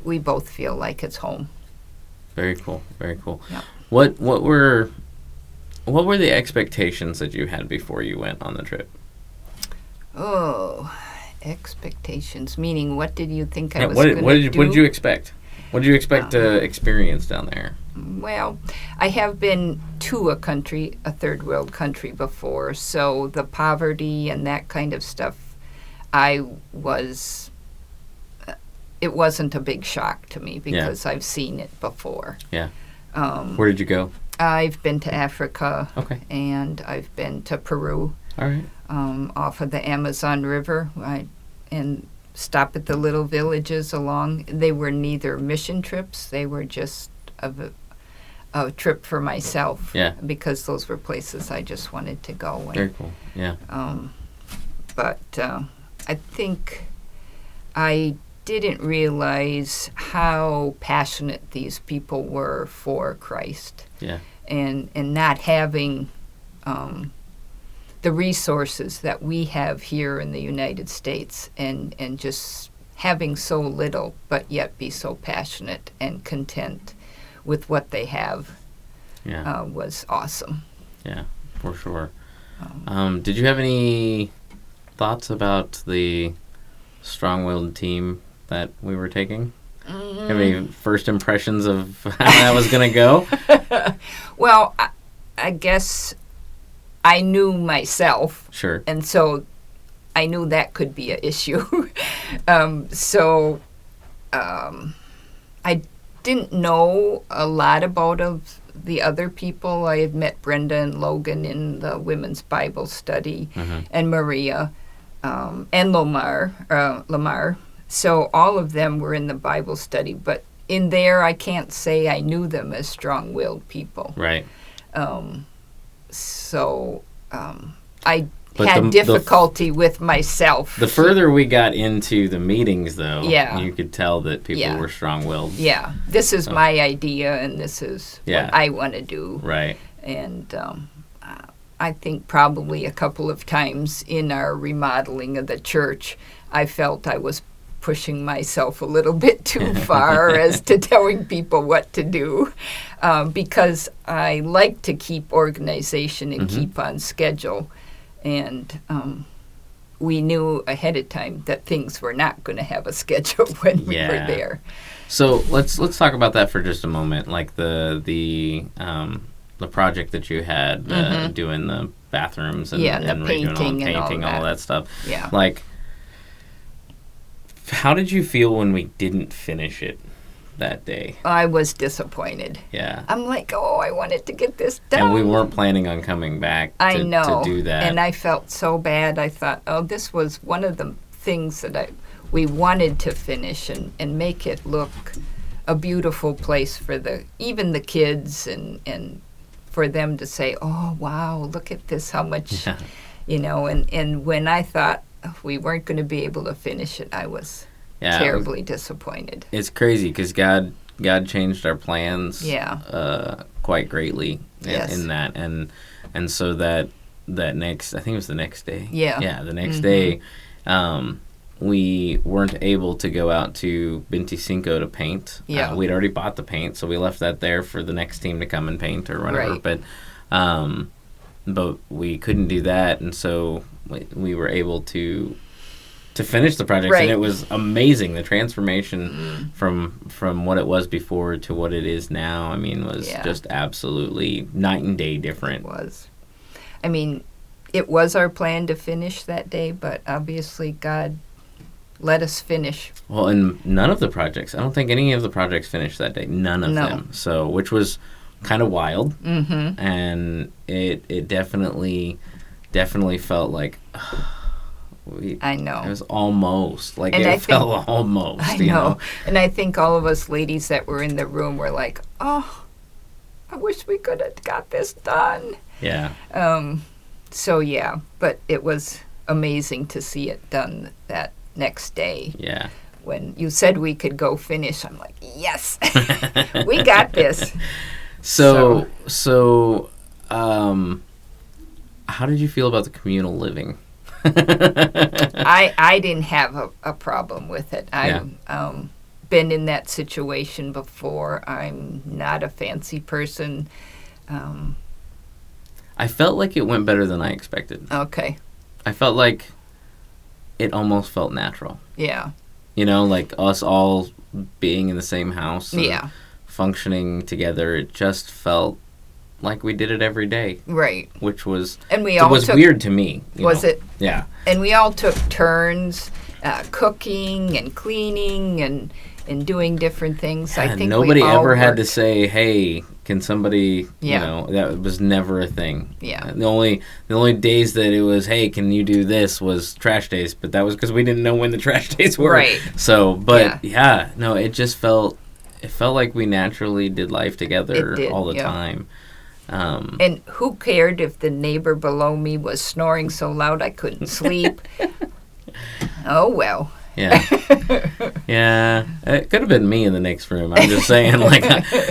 we both feel like it's home. Very cool. Very cool. Yep. What were the expectations that you had before you went on the trip? Oh, expectations. Meaning, what did you think I Yeah, was what going to do? did you expect? What did you expect to experience down there? Well, I have been to a third world country before, so the poverty and that kind of stuff, it wasn't a big shock to me because I've seen it before. Yeah. Where did you go? I've been to Africa. Okay. And I've been to Peru. All right. Off of the Amazon River, and stop at the little villages along. They were neither mission trips; they were just a trip for myself. Yeah. Because those were places I just wanted to go. Very cool. Yeah. But I think I didn't realize how passionate these people were for Christ. Yeah. And not having the resources that we have here in the United States, and just having so little but yet be so passionate and content with what they have was awesome. Yeah, for sure. Did you have any thoughts about the strong-willed team that we were taking? Have any first impressions of how that was going to go? Well, I guess I knew myself. Sure. And so I knew that could be an issue. I didn't know a lot about the other people. I had met Brenda and Logan in the women's Bible study, and Maria, and Lamar. So all of them were in the Bible study, but in there I can't say I knew them as strong-willed people. Right. I had difficulty with myself. The further we got into the meetings, though, you could tell that people were strong-willed. Yeah. This is my idea, and this is what I want to do. Right. And I think probably a couple of times in our remodeling of the church, I felt I was pushing myself a little bit too far as to telling people what to do, because I like to keep organization and keep on schedule. And we knew ahead of time that things were not going to have a schedule when we were there. So let's talk about that for just a moment, like the project that you had doing the bathrooms and the painting, all that stuff. Yeah. Like, how did you feel when we didn't finish it that day? I was disappointed. Yeah. I'm like, I wanted to get this done. And we weren't planning on coming back to do that. And I felt so bad. I thought, this was one of the things that we wanted to finish and make it look a beautiful place for even the kids and for them to say, oh, wow, look at this, how much, and when I thought we weren't going to be able to finish it, I was terribly disappointed. It's crazy because God changed our plans quite greatly in that. And so that next, I think it was the next day. Yeah, the next day, we weren't able to go out to 25 to paint. Yeah. We'd already bought the paint, so we left that there for the next team to come and paint or whatever. Right. But we couldn't do that, and so we were able to finish the project, and it was amazing. The transformation from what it was before to what it is now, was just absolutely night and day different. It was. It was our plan to finish that day, but obviously God let us finish. Well, and none of the projects, I don't think any of the projects finished that day. None of them. So, which was kind of wild, and it definitely felt like I know it was almost like and it felt almost. I know, and I think all of us ladies that were in the room were like, I wish we could have got this done. Yeah. But it was amazing to see it done that next day. Yeah. When you said we could go finish, I'm like, yes, we got this. So, how did you feel about the communal living? I didn't have a problem with it. I've been in that situation before. I'm not a fancy person. I felt like it went better than I expected. Okay. I felt like it almost felt natural. Yeah. Like us all being in the same house. Yeah. Functioning together, it just felt like we did it every day. Right. Which was was weird to me. Was it? Yeah. And we all took turns cooking and cleaning and doing different things. Yeah, I think nobody ever had to worked. say, "Hey, can somebody?" That was never a thing. Yeah. The only days that it was, "Hey, can you do this?" was trash days, but that was because we didn't know when the trash days were. Right. So, but it just felt. It felt like we naturally did life together all the time. And who cared if the neighbor below me was snoring so loud I couldn't sleep? Oh, well. Yeah. Yeah. It could have been me in the next room. I'm just saying,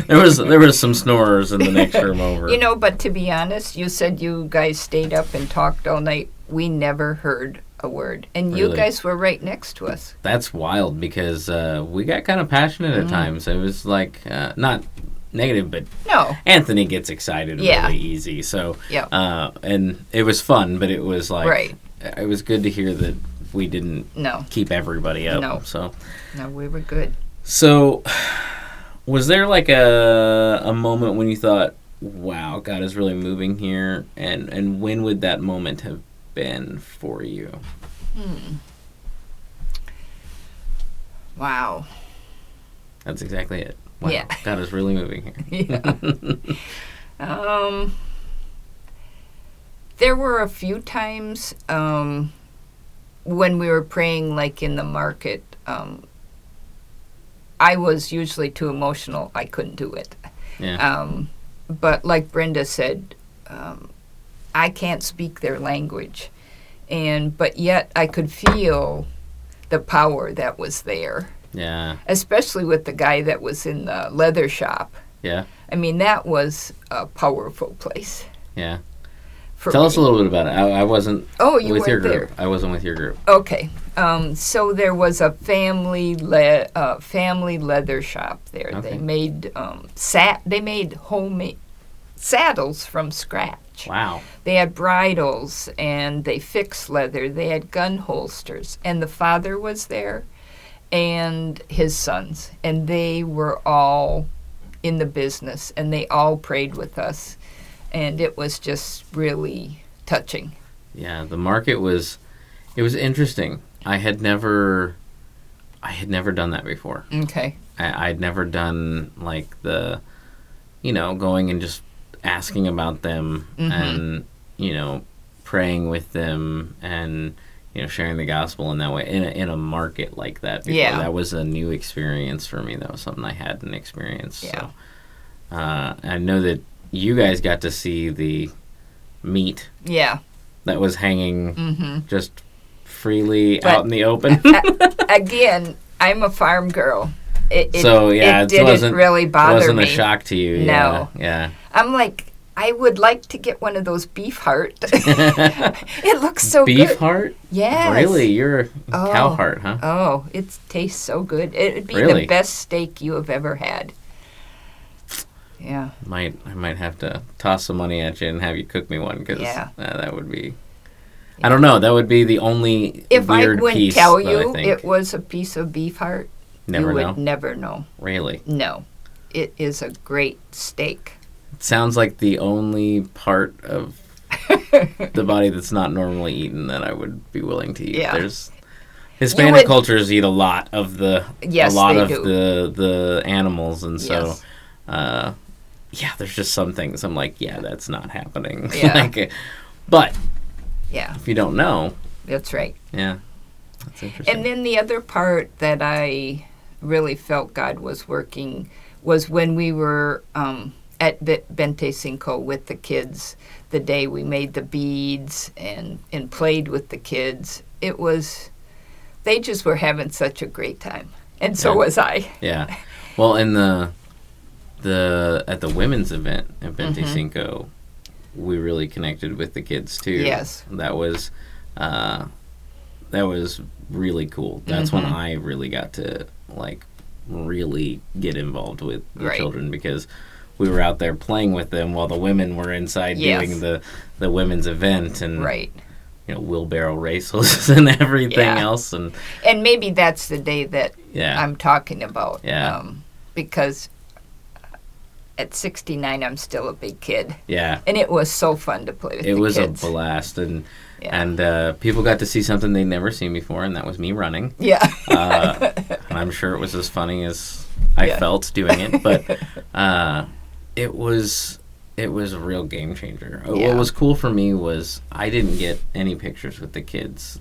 there was some snorers in the next room over. But to be honest, you said you guys stayed up and talked all night. We never heard a word. And Really? You guys were right next to us. That's wild because we got kind of passionate at times. It was like, not negative, but no. Anthony gets excited really easy. So, and it was fun, but it was like, right. It was good to hear that we didn't No. keep everybody up. No. So No, we were good. So, was there like a moment when you thought, wow, God is really moving here? And when would that moment have been for you? Wow. That's exactly it. Wow, Yeah. God is really moving here. Yeah. There were a few times when we were praying, like in the market. I was usually too emotional. I couldn't do it. Yeah. But like Brenda said, I can't speak their language, but yet I could feel the power that was there. Yeah. Especially with the guy that was in the leather shop. Yeah. I mean, that was a powerful place. Yeah. For Tell me. us a little bit about it. I wasn't you with your weren't group. there. I wasn't with your group. Okay. So there was a family leather shop there. Okay. They made they made homemade saddles from scratch. Wow. They had bridles and they fixed leather. They had gun holsters, and the father was there, and his sons, and they were all in the business, and they all prayed with us, and it was just really touching. Yeah, the market was interesting. I had never done that before. Okay. I'd never done like the, going and just asking about them and, praying with them and, sharing the gospel in that way in a market like that before. Yeah. That was a new experience for me. That was something I hadn't experienced. Yeah. So, I know that you guys got to see the meat Yeah. that was hanging Mm-hmm. just freely But out in the open. Again, I'm a farm girl. It it didn't wasn't really bother wasn't me. a shock to you. No. Yeah. I'm like, I would like to get one of those beef heart. It looks so Beef good. heart? Yes. Really? You're a Oh. cow heart, huh? Oh, it tastes so good. It would be Really? the best steak you have ever had. Yeah. I might have to toss some money at you and have you cook me one because Yeah. that would be. I don't know. That would be the only If I weird wouldn't piece tell that I you think. it was a piece of beef heart, Never you know. would never know. Really? No. It is a great steak. It sounds like the only part of the body that's not normally eaten that I would be willing to eat. Yeah. There's Hispanic would- cultures eat a lot of Yes, they do. the animals, and so Yes. there's just some things I'm like, that's not happening. Yeah. But Yeah, if you don't know, that's right. that's interesting. And then the other part that I really felt God was working was when we were at Bente Cinco with the kids, the day we made the beads and played with the kids. They just were having such a great time. And so was I. Yeah. Well, in the at the women's event at Bente Cinco, we really connected with the kids too. Yes. That was really cool. That's when I really got to really get involved with the Right. children, because we were out there playing with them while the women were inside Yes. doing the women's event and Right. wheelbarrow races and everything Yeah. else, and maybe that's the day that I'm talking about. Yeah. Because at 69, I'm still a big kid. Yeah. And it was so fun to play with the It was kids. a blast, and people got to see something they'd never seen before, and that was me running. Yeah. And I'm sure it was as funny as I felt doing it, but it was a real game changer. Yeah. What was cool for me was I didn't get any pictures with the kids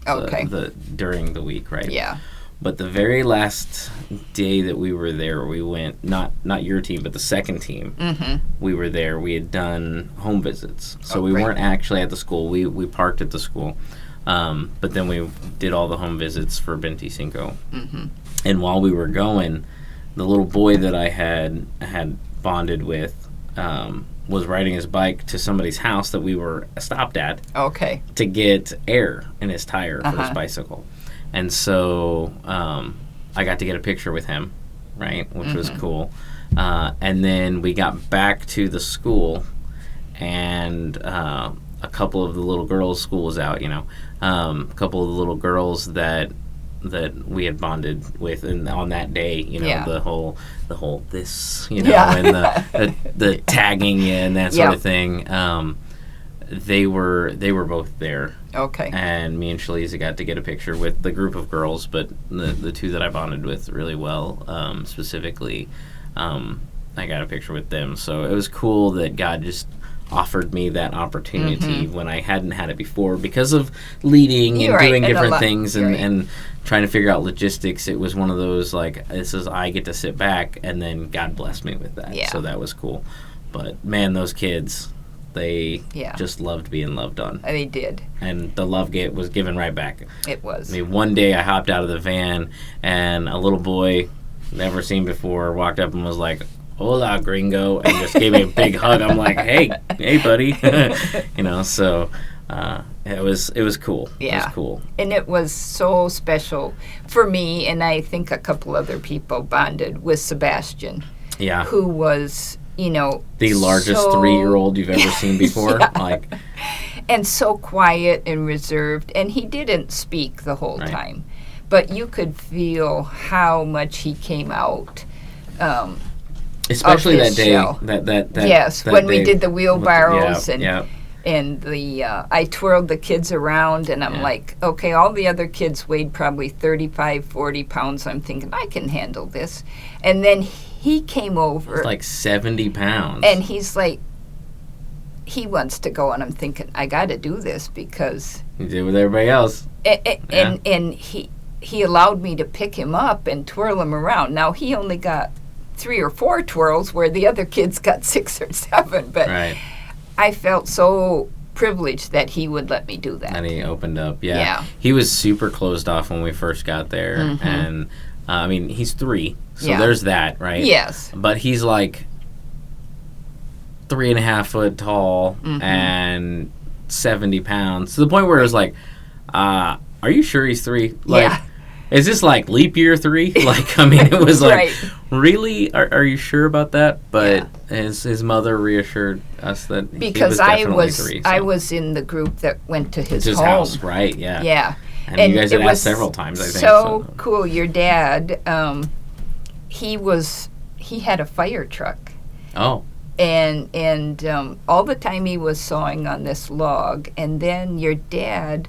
during the week, right? Yeah. But the very last day that we were there, we went, not your team, but the second team, we were there. We had done home visits. So we weren't actually at the school. We parked at the school. But then we did all the home visits for Bente Cinco. And while we were going, the little boy that I had bonded with was riding his bike to somebody's house that we were stopped at to get air in his tire for his bicycle. And so I got to get a picture with him, right, which was cool. And then we got back to the school, and a couple of the little girls, school was out, a couple of the little girls that we had bonded with, and on that day, the whole this, and the tagging and that sort of thing. They were both there. Okay. And me and Shaliza got to get a picture with the group of girls, but the two that I bonded with really well, specifically, I got a picture with them. So it was cool that God just offered me that opportunity when I hadn't had it before because of leading and doing different things and trying to figure out logistics. It was one of those, like, this is, I get to sit back, and then God blessed me with that. So that was cool. But man, those kids, they just loved being loved on. They did. And the love was given right back. It was. I mean, one day I hopped out of the van, and a little boy, never seen before, walked up and was like, "Hola, gringo," and just gave me a big hug. I'm like, hey, buddy. So it was cool. Yeah. It was cool. And it was so special for me, and I think a couple other people bonded with Sebastian. Yeah. Who was, the largest 3-year-old you've ever seen before. And so quiet and reserved. And he didn't speak the whole time. But you could feel how much he came out. Especially that day. That when day we did the wheelbarrows and I twirled the kids around, and I'm like, okay, all the other kids weighed probably 35, 40 pounds. I'm thinking, I can handle this. And then he came over. It's like 70 pounds. And he's like, he wants to go, and I'm thinking, I got to do this because... He did with everybody else. And he allowed me to pick him up and twirl him around. Now, he only got 3 or 4 twirls where the other kids got 6 or 7, but I felt so privileged that he would let me do that. And he opened up, He was super closed off when we first got there, and I mean, he's 3, so there's that, right? Yes. But he's like 3.5 foot tall and 70 pounds, to the point where it was like, are you sure he's 3? Like, is this like leap year 3? Like, I mean, it was like, really? Are you sure about that? But his mother reassured us that because he was definitely 3. So. I was in the group that went to his home. House, right? Yeah. Yeah. And you guys had asked several times, I think. So cool. Your dad, he had a fire truck. Oh. And all the time he was sawing on this log, and then your dad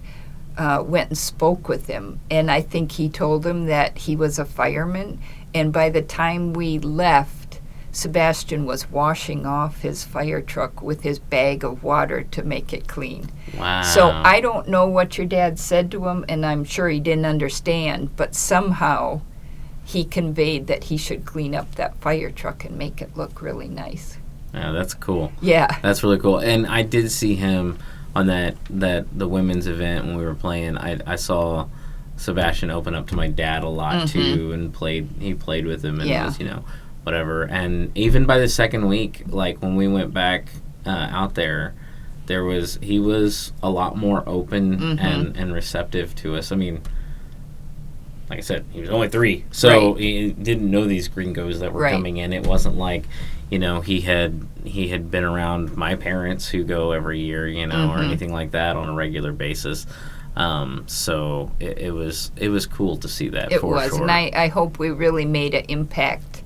went and spoke with him, and I think he told him that he was a fireman, and by the time we left, Sebastian was washing off his fire truck with his bag of water to make it clean. Wow. So I don't know what your dad said to him, and I'm sure he didn't understand, but somehow he conveyed that he should clean up that fire truck and make it look really nice. Yeah, that's cool. Yeah. That's really cool. And I did see him on the women's event when we were playing. I saw Sebastian open up to my dad a lot too, and he played with him and was, whatever. And even by the second week, like when we went back out there, he was a lot more open and receptive to us. I mean, like I said, he was only 3, so he didn't know these gringos that were coming in. It wasn't like, he had been around my parents who go every year, or anything like that on a regular basis. So it was cool to see that. It was, sure. And I hope we really made an impact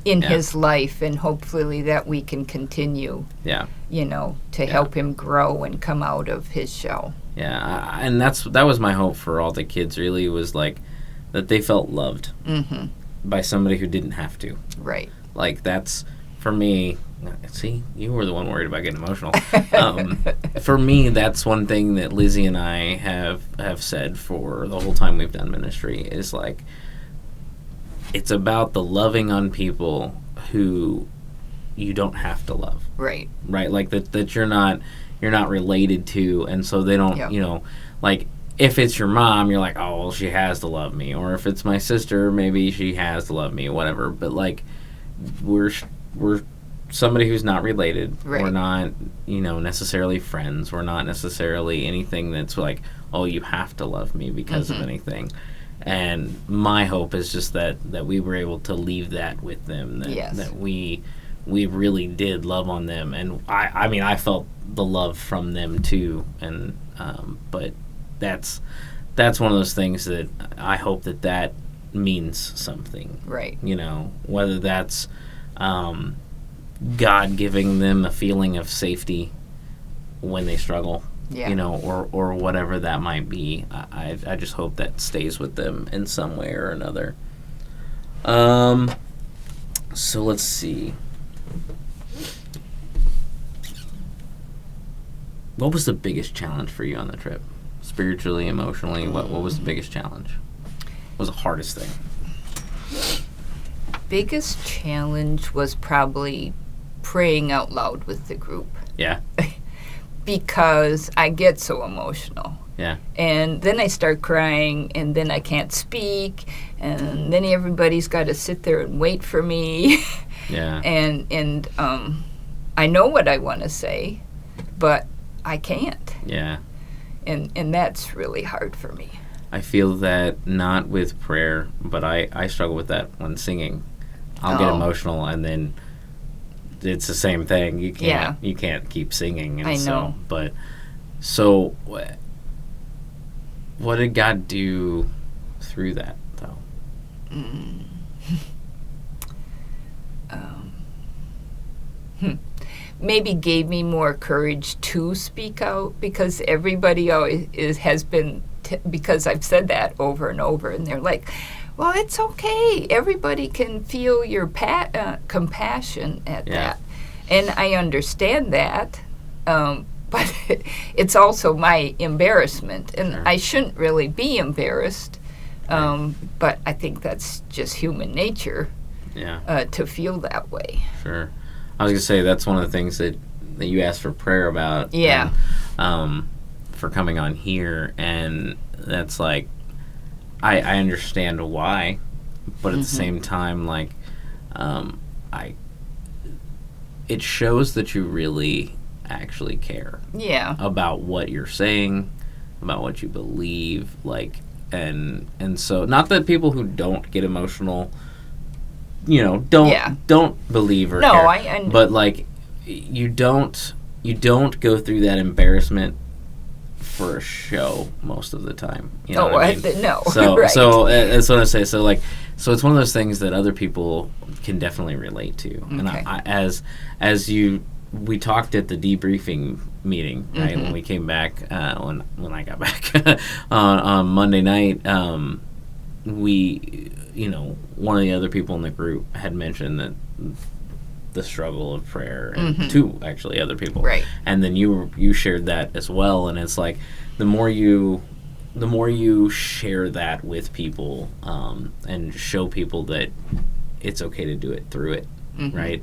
in his life, and hopefully that we can continue. Yeah. To help him grow and come out of his shell. Yeah, and that was my hope for all the kids. Really, was like that they felt loved by somebody who didn't have to. Right. Like that's. For me, see, you were the one worried about getting emotional. For me, that's one thing that Lizzie and I have said for the whole time we've done ministry is like, it's about the loving on people who you don't have to love. Right. Right. Like that you're not related to, and so they don't. Like if it's your mom, you're like, oh well, she has to love me, or if it's my sister, maybe she has to love me, whatever. But like we're somebody who's not related. Right. We're not, necessarily friends. We're not necessarily anything that's like, oh, you have to love me because of anything. And my hope is just that we were able to leave that with them. That we we really did love on them, and I mean I felt the love from them too, and but that's one of those things that I hope that means something, Right. you know, whether that's God giving them a feeling of safety when they struggle, Yeah. you know, or whatever that might be. I just hope that stays with them in some way or another. So let's see. What was the biggest challenge for you on the trip? Spiritually, emotionally, what was the biggest challenge? What was the hardest thing? Biggest challenge was probably praying out loud with the group. Yeah. Because I get so emotional. Yeah. And then I start crying, and then I can't speak, and then everybody's got to sit there and wait for me. Yeah. and I know what I want to say, but I can't. Yeah. And that's really hard for me. I feel that not with prayer, but I struggle with that when singing. I'll get emotional, and then it's the same thing. You can't keep singing. And I know. So what did God do through that, though? Maybe gave me more courage to speak out, because everybody always has been, because I've said that over and over, and they're like, well, it's okay. Everybody can feel your compassion at that. And I understand that, but it's also my embarrassment. And Sure. I shouldn't really be embarrassed, but I think that's just human nature, to feel that way. Sure. I was going to say, that's one of the things that you asked for prayer about. Yeah. For coming on here. And that's like, I understand why, but at the same time, like, it shows that you really actually care. Yeah. About what you're saying, about what you believe, like, and so, not that people who don't get emotional, you know, don't believe or care. But like, you don't go through that embarrassment for a show most of the time. You know what I mean? No. So right. so that's what I say. So like, so it's one of those things that other people can definitely relate to. Okay. And we talked at the debriefing meeting, right? When we came back, when I got back on Monday night, we, you know, one of the other people in the group had mentioned that the struggle of prayer, and two actually other people, right? And then you shared that as well, and it's like the more you share that with people, and show people that it's okay to do it through it, right?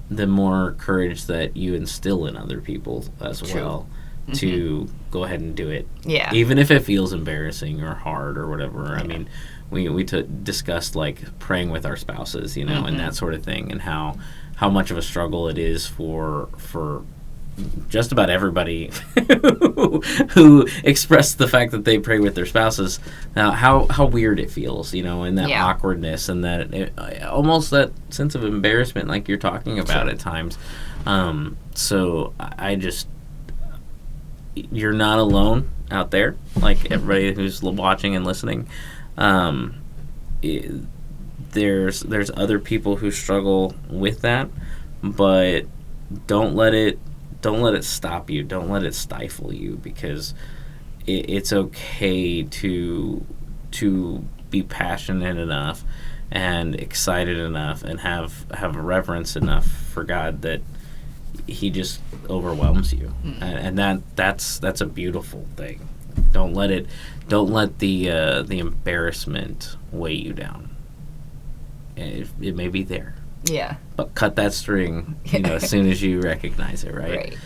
The more courage that you instill in other people as well to go ahead and do it. Yeah. Even if it feels embarrassing or hard or whatever. Yeah. I mean, we discussed like praying with our spouses, you know, and that sort of thing, and how much of a struggle it is for just about everybody who express the fact that they pray with their spouses. Now, how weird it feels, you know, and that awkwardness, and that almost that sense of embarrassment, like you're talking about at times. So I just, you're not alone out there. Like everybody who's watching and listening, there's other people who struggle with that, but don't let it stop you. Don't let it stifle you, because it's okay to be passionate enough and excited enough and have reverence enough for God that He just overwhelms you, and that's a beautiful thing. Don't let the embarrassment weigh you down. It may be there. Yeah. But cut that string, you know, as soon as you recognize it, right?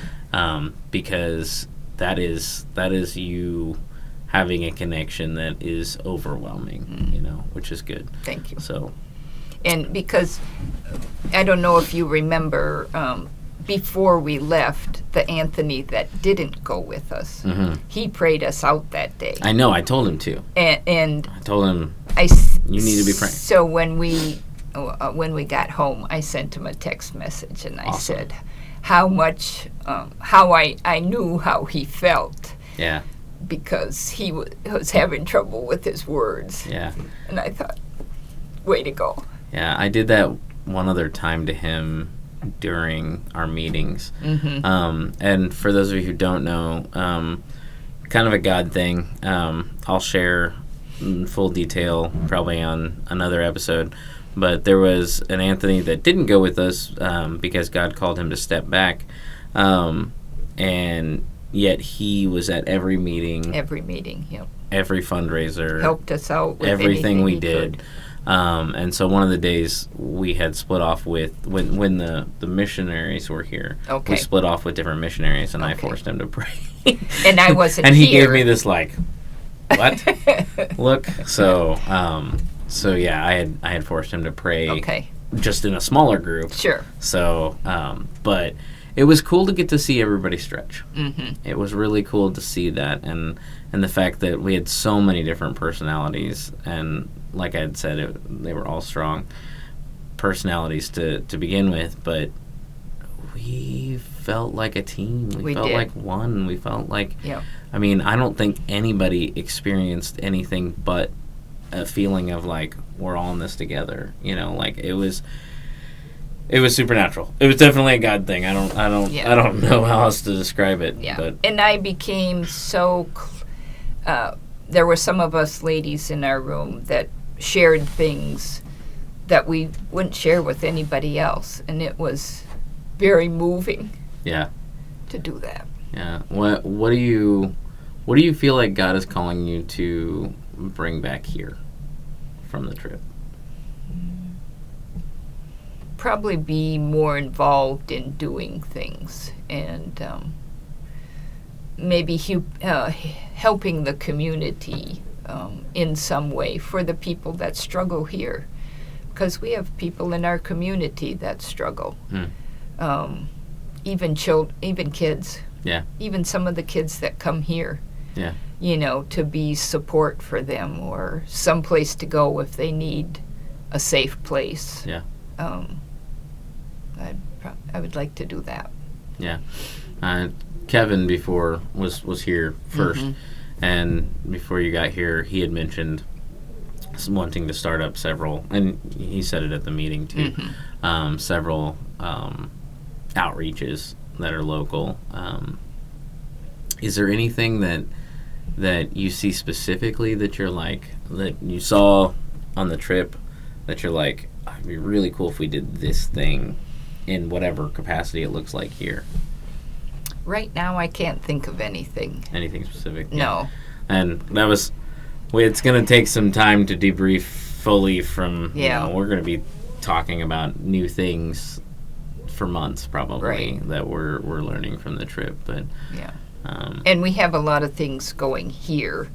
Because that is you having a connection that is overwhelming, you know, which is good. Thank you. So, and because I don't know if you remember, before we left, the Anthony that didn't go with us, he prayed us out that day. I know. I told him to. And I told him, you need to be praying. So when we when we got home, I sent him a text message, and I Awesome. said how I knew how he felt, Yeah. because he was having trouble with his words. Yeah. And I thought, way to go. Yeah. I did that one other time to him during our meetings. And for those of you who don't know, kind of a God thing. I'll share in full detail probably on another episode. But there was an Anthony that didn't go with us because God called him to step back. And yet he was at every meeting, Yep. every fundraiser, Helped us out with everything anything we he did. could. And so one of the days we had split off with, when the missionaries were here, Okay. we split off with different missionaries, and I Okay. forced him to pray. And I wasn't and he here. gave me this like, what? Look. So yeah, I had forced him to pray Okay. just in a smaller group. Sure. So, but it was cool to get to see everybody stretch. Mm-hmm. It was really cool to see that, and the fact that we had so many different personalities, and like I had said, they were all strong personalities to begin with, but we felt like a team. We felt did. like one. We felt like, Yep. I mean, I don't think anybody experienced anything but a feeling of like, we're all in this together. You know, like it was supernatural. It was definitely a God thing. I don't know how else to describe it. Yeah. But And I became so. There were some of us ladies in our room that shared things that we wouldn't share with anybody else, and it was very moving yeah, to do that. yeah. What do you feel like God is calling you to bring back here from the trip? Probably be more involved in doing things, and maybe helping the community in some way for the people that struggle here, because we have people in our community that struggle. Even kids. Yeah. Even some of the kids that come here. Yeah. You know, to be support for them, or some place to go if they need a safe place. Yeah. I would like to do that. Yeah. Kevin before was here first, and before you got here, he had mentioned wanting to start up several, and he said it at the meeting too, several outreaches that are local. Is there anything that you see specifically that you're like, that you saw on the trip, that you're like, it'd be really cool if we did this thing in whatever capacity it looks like here? Right now, I can't think of anything. Anything specific? No. And that was, it's going to take some time to debrief fully from, Yeah. we're going to be talking about new things for months probably, Right. that we're learning from the trip. But Yeah. And we have a lot of things going here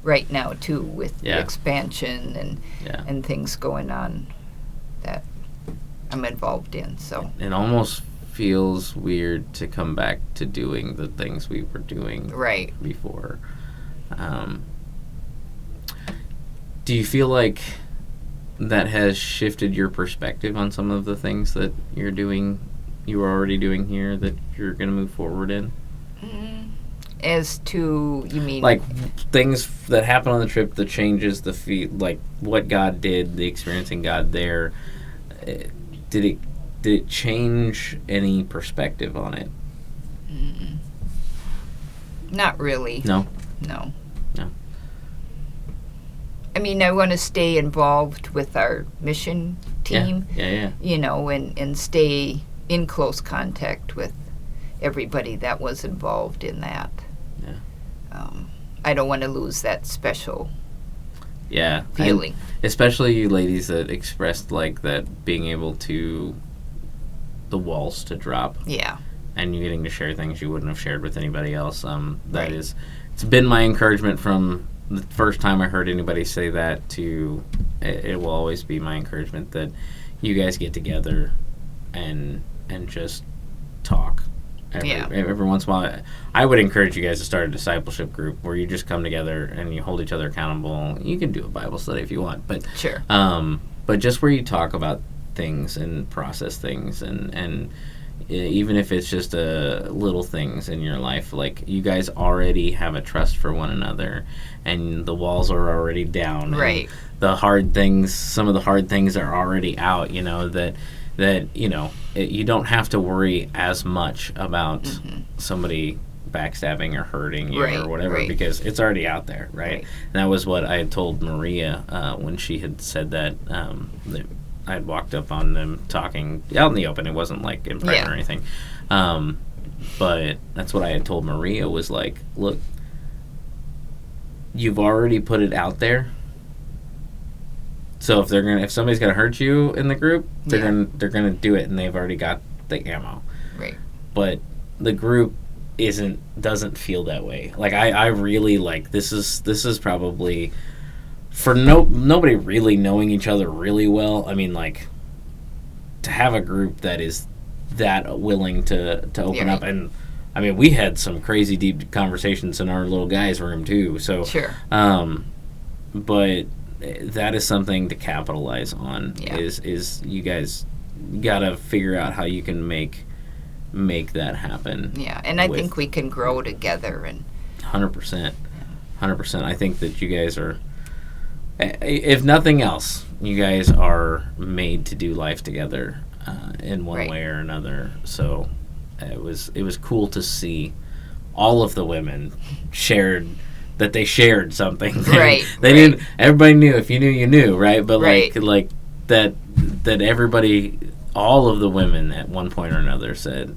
right now, too, with the expansion and things going on that I'm involved in. So it almost feels weird to come back to doing the things we were doing right before. Do you feel like that has shifted your perspective on some of the things that you were already doing here, that you're going to move forward in? As to, you mean? Like things that happen on the trip, the changes, like what God did, the experiencing God there. Did it change any perspective on it? Not really. No? No. No. I mean, I want to stay involved with our mission team. Yeah. You know, and stay in close contact with everybody that was involved in that. Yeah. I don't want to lose that special feeling. And especially you ladies that expressed like that, being able to, the walls to drop. Yeah. And you getting to share things you wouldn't have shared with anybody else. Right. It's been my encouragement from the first time I heard anybody say that to, it will always be my encouragement that you guys get together and just talk. Every once in a while, I would encourage you guys to start a discipleship group where you just come together and you hold each other accountable. You can do a Bible study if you want, but Sure. but just where you talk about things and process things, and even if it's just little things in your life, like you guys already have a trust for one another, and the walls are already down. Right. The hard things, some of the hard things are already out. You know that you know you don't have to worry as much about somebody backstabbing or hurting you or whatever, because it's already out there, right? And that was what I had told Maria when she had said that. That I had walked up on them talking out in the open. It wasn't like in private or anything. But that's what I had told Maria was like, look, you've already put it out there. So if somebody's gonna hurt you in the group, they're gonna do it, and they've already got the ammo. Right. But the group doesn't feel that way. Like I really like this is probably for nobody really knowing each other really well. I mean, like, to have a group that is that willing to open up, and I mean, we had some crazy deep conversations in our little guys' room too. So, but that is something to capitalize on. Is you guys gotta figure out how you can make that happen. Yeah, and I think we can grow together. And 100%. I think that you guys are. If nothing else, you guys are made to do life together in one way or another. So it was cool to see all of the women shared something. They didn't. Everybody knew. If you knew, you knew, right? But like that everybody, all of the women at one point or another said,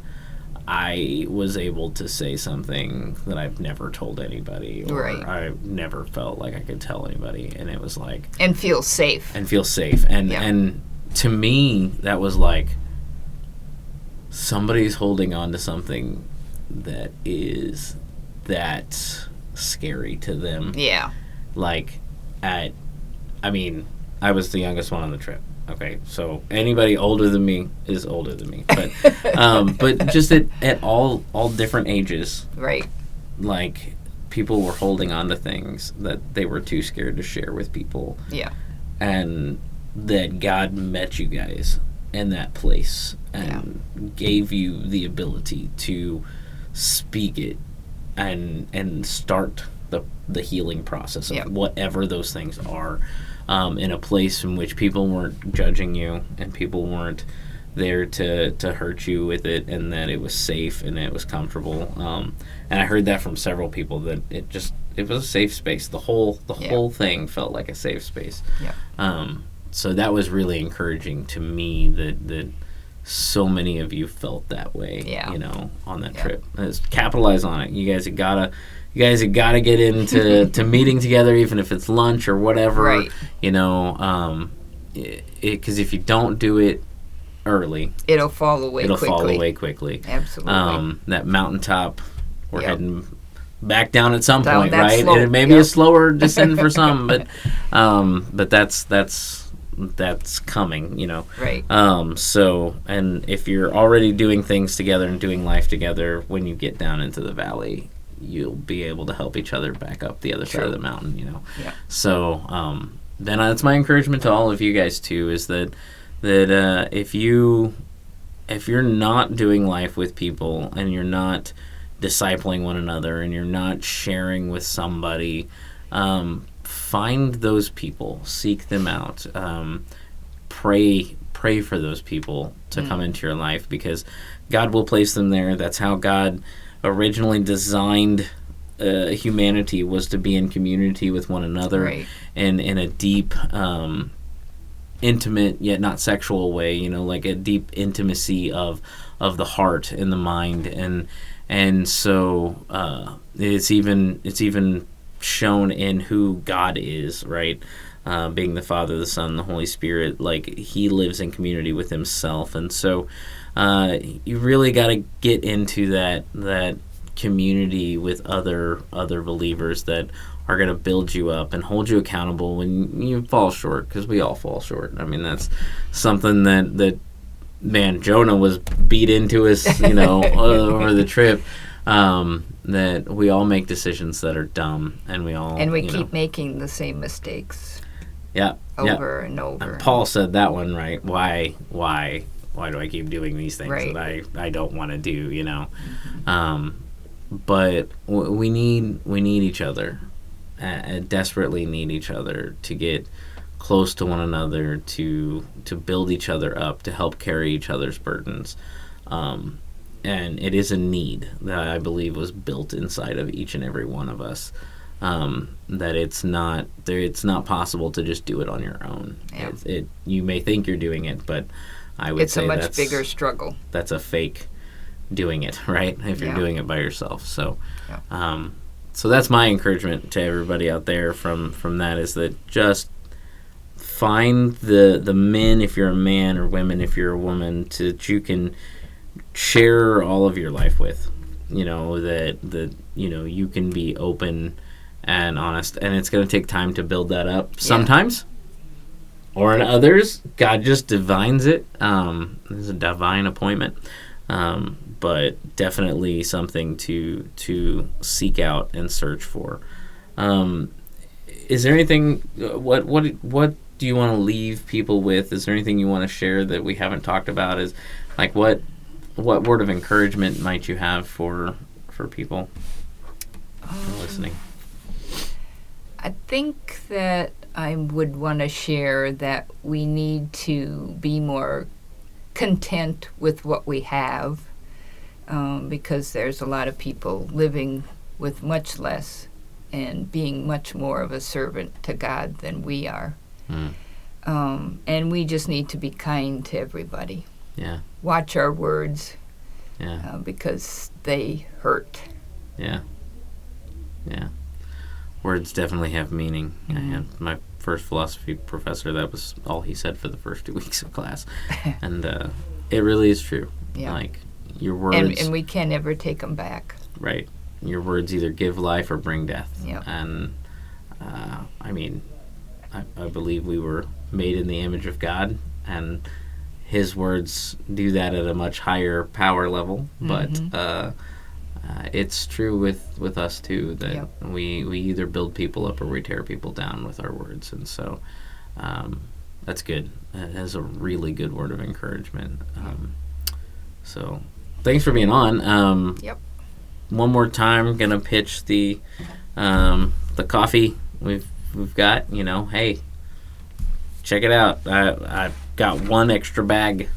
I was able to say something that I've never told anybody, or I never felt like I could tell anybody, and it was like and feel safe, and to me that was like somebody's holding on to something that is that scary to them. Like I was the youngest one on the trip. Okay, so anybody older than me is older than me, but just at all different ages, like people were holding on to things that they were too scared to share with people, and that God met you guys in that place and gave you the ability to speak it and start the healing process of whatever those things are. In a place in which people weren't judging you and people weren't there to hurt you with it, and that it was safe and it was comfortable. And I heard that from several people, that it was a safe space. The whole thing felt like a safe space. So that was really encouraging to me that so many of you felt that way, on that trip. Just capitalize on it. You guys have got to get into meeting together, even if it's lunch or whatever, because if you don't do it early, it'll fall away quickly. Absolutely. That mountaintop, we're heading back down at some point, right? Slope. It may be a slower descent for some, but that's coming, So, and if you're already doing things together and doing life together, when you get down into the valley, you'll be able to help each other back up the other side of the mountain, So then that's my encouragement to all of you guys too, is that if you're not doing life with people, and you're not discipling one another, and you're not sharing with somebody, find those people, seek them out, pray for those people to come into your life, because God will place them there. That's how God originally designed humanity, was to be in community with one another, and in a deep, intimate yet not sexual way, like a deep intimacy of the heart and the mind, and so it's even shown in who God is, right? Being the Father, the Son, the Holy Spirit, like He lives in community with Himself, and so you really got to get into that community with other believers that are going to build you up and hold you accountable when you fall short, because we all fall short. I mean, that's something that man, Jonah was beat into us, over the trip. That we all make decisions that are dumb, and we all keep making the same mistakes. Yeah. over and over. And Paul said that one right. Why do I keep doing these things Right. that I don't want to do? You know, but we need each other, desperately need each other to get close to one another, to build each other up, to help carry each other's burdens. And it is a need that I believe was built inside of each and every one of us. That it's not possible to just do it on your own. Yeah. You may think you're doing it, but I would say it's a much bigger struggle. That's a fake doing it, right? If you're doing it by yourself. So, so that's my encouragement to everybody out there from that, is that just find the men, if you're a man, or women if you're a woman, that you can share all of your life with. You know, that you can be open and honest, and it's going to take time to build that up sometimes, or in others God just divines it. It's a divine appointment, but definitely something to seek out and search for. Is there anything, what do you want to leave people with? Is there anything you want to share that we haven't talked about? Is like what word of encouragement might you have for people listening? I think that I would want to share that we need to be more content with what we have, because there's a lot of people living with much less and being much more of a servant to God than we are. And we just need to be kind to everybody. Yeah. Watch our words, because they hurt. Yeah. Words definitely have meaning. I had my first philosophy professor, that was all he said for the first 2 weeks of class. And it really is true. Yeah. Like, your words... And we can't ever take them back. Right. Your words either give life or bring death. Yep. And, I mean, I believe we were made in the image of God, and his words do that at a much higher power level. But it's true with us too, that we either build people up or we tear people down with our words. And so that's good. That is a really good word of encouragement. So thanks for being on. One more time, gonna pitch the coffee we've got. Hey, check it out. I've got one extra bag.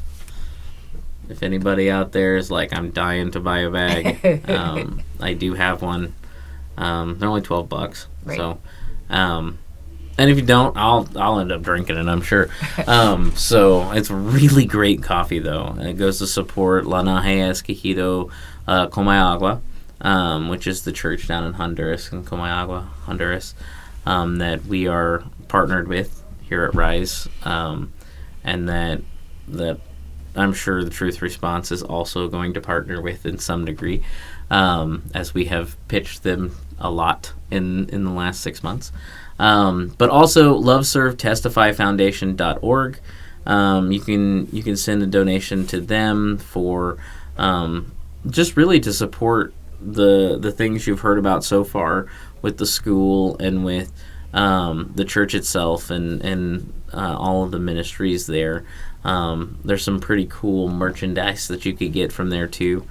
If anybody out there is like, I'm dying to buy a bag, I do have one. They're only $12. Right. So, and if you don't, I'll end up drinking it, I'm sure. So it's really great coffee, though. And it goes to support La Naje Escogido Comayagua, which is the church down in Honduras, in Comayagua, Honduras, that we are partnered with here at Rise, and that I'm sure the Truth Response is also going to partner with in some degree, as we have pitched them a lot in the last 6 months. But also loveservetestifyfoundation.org. You can send a donation to them for just really to support the things you've heard about so far with the school and with the church itself and all of the ministries there. There's some pretty cool merchandise that you could get from there too.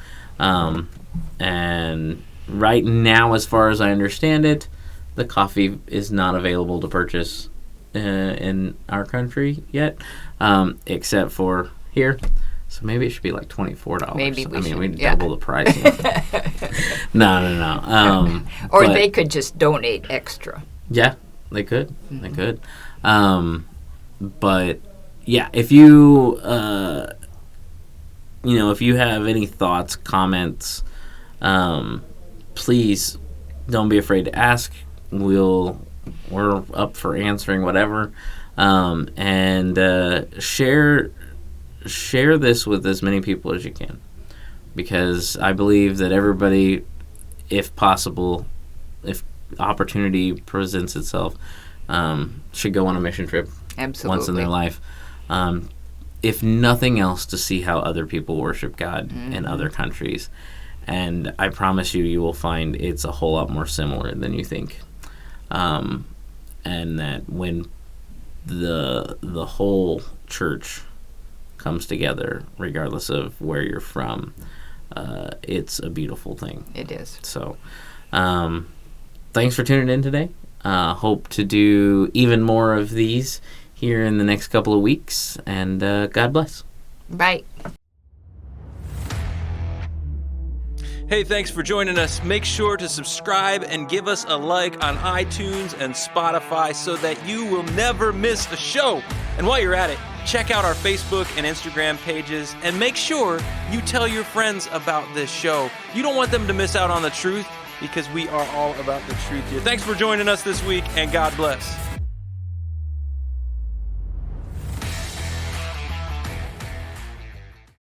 And right now, as far as I understand it, the coffee is not available to purchase in our country yet, except for here. So maybe it should be like $24. Maybe we'd double the price. No. Or they could just donate extra. Yeah, they could. Mm-hmm. They could. But yeah, if you if you have any thoughts, comments, please don't be afraid to ask. We're up for answering whatever, and share this with as many people as you can, because I believe that everybody, if possible, if opportunity presents itself, should go on a mission trip. Absolutely. Once in their life, if nothing else, to see how other people worship God in other countries. And I promise you will find it's a whole lot more similar than you think. And that when the whole church comes together, regardless of where you're from. It's a beautiful thing. It is. So, thanks for tuning in today. Hope to do even more of these here in the next couple of weeks, and God bless. Bye. Hey, thanks for joining us. Make sure to subscribe and give us a like on iTunes and Spotify so that you will never miss a show. And while you're at it, check out our Facebook and Instagram pages and make sure you tell your friends about this show. You don't want them to miss out on the truth, because we are all about the truth here. Thanks for joining us this week, and God bless.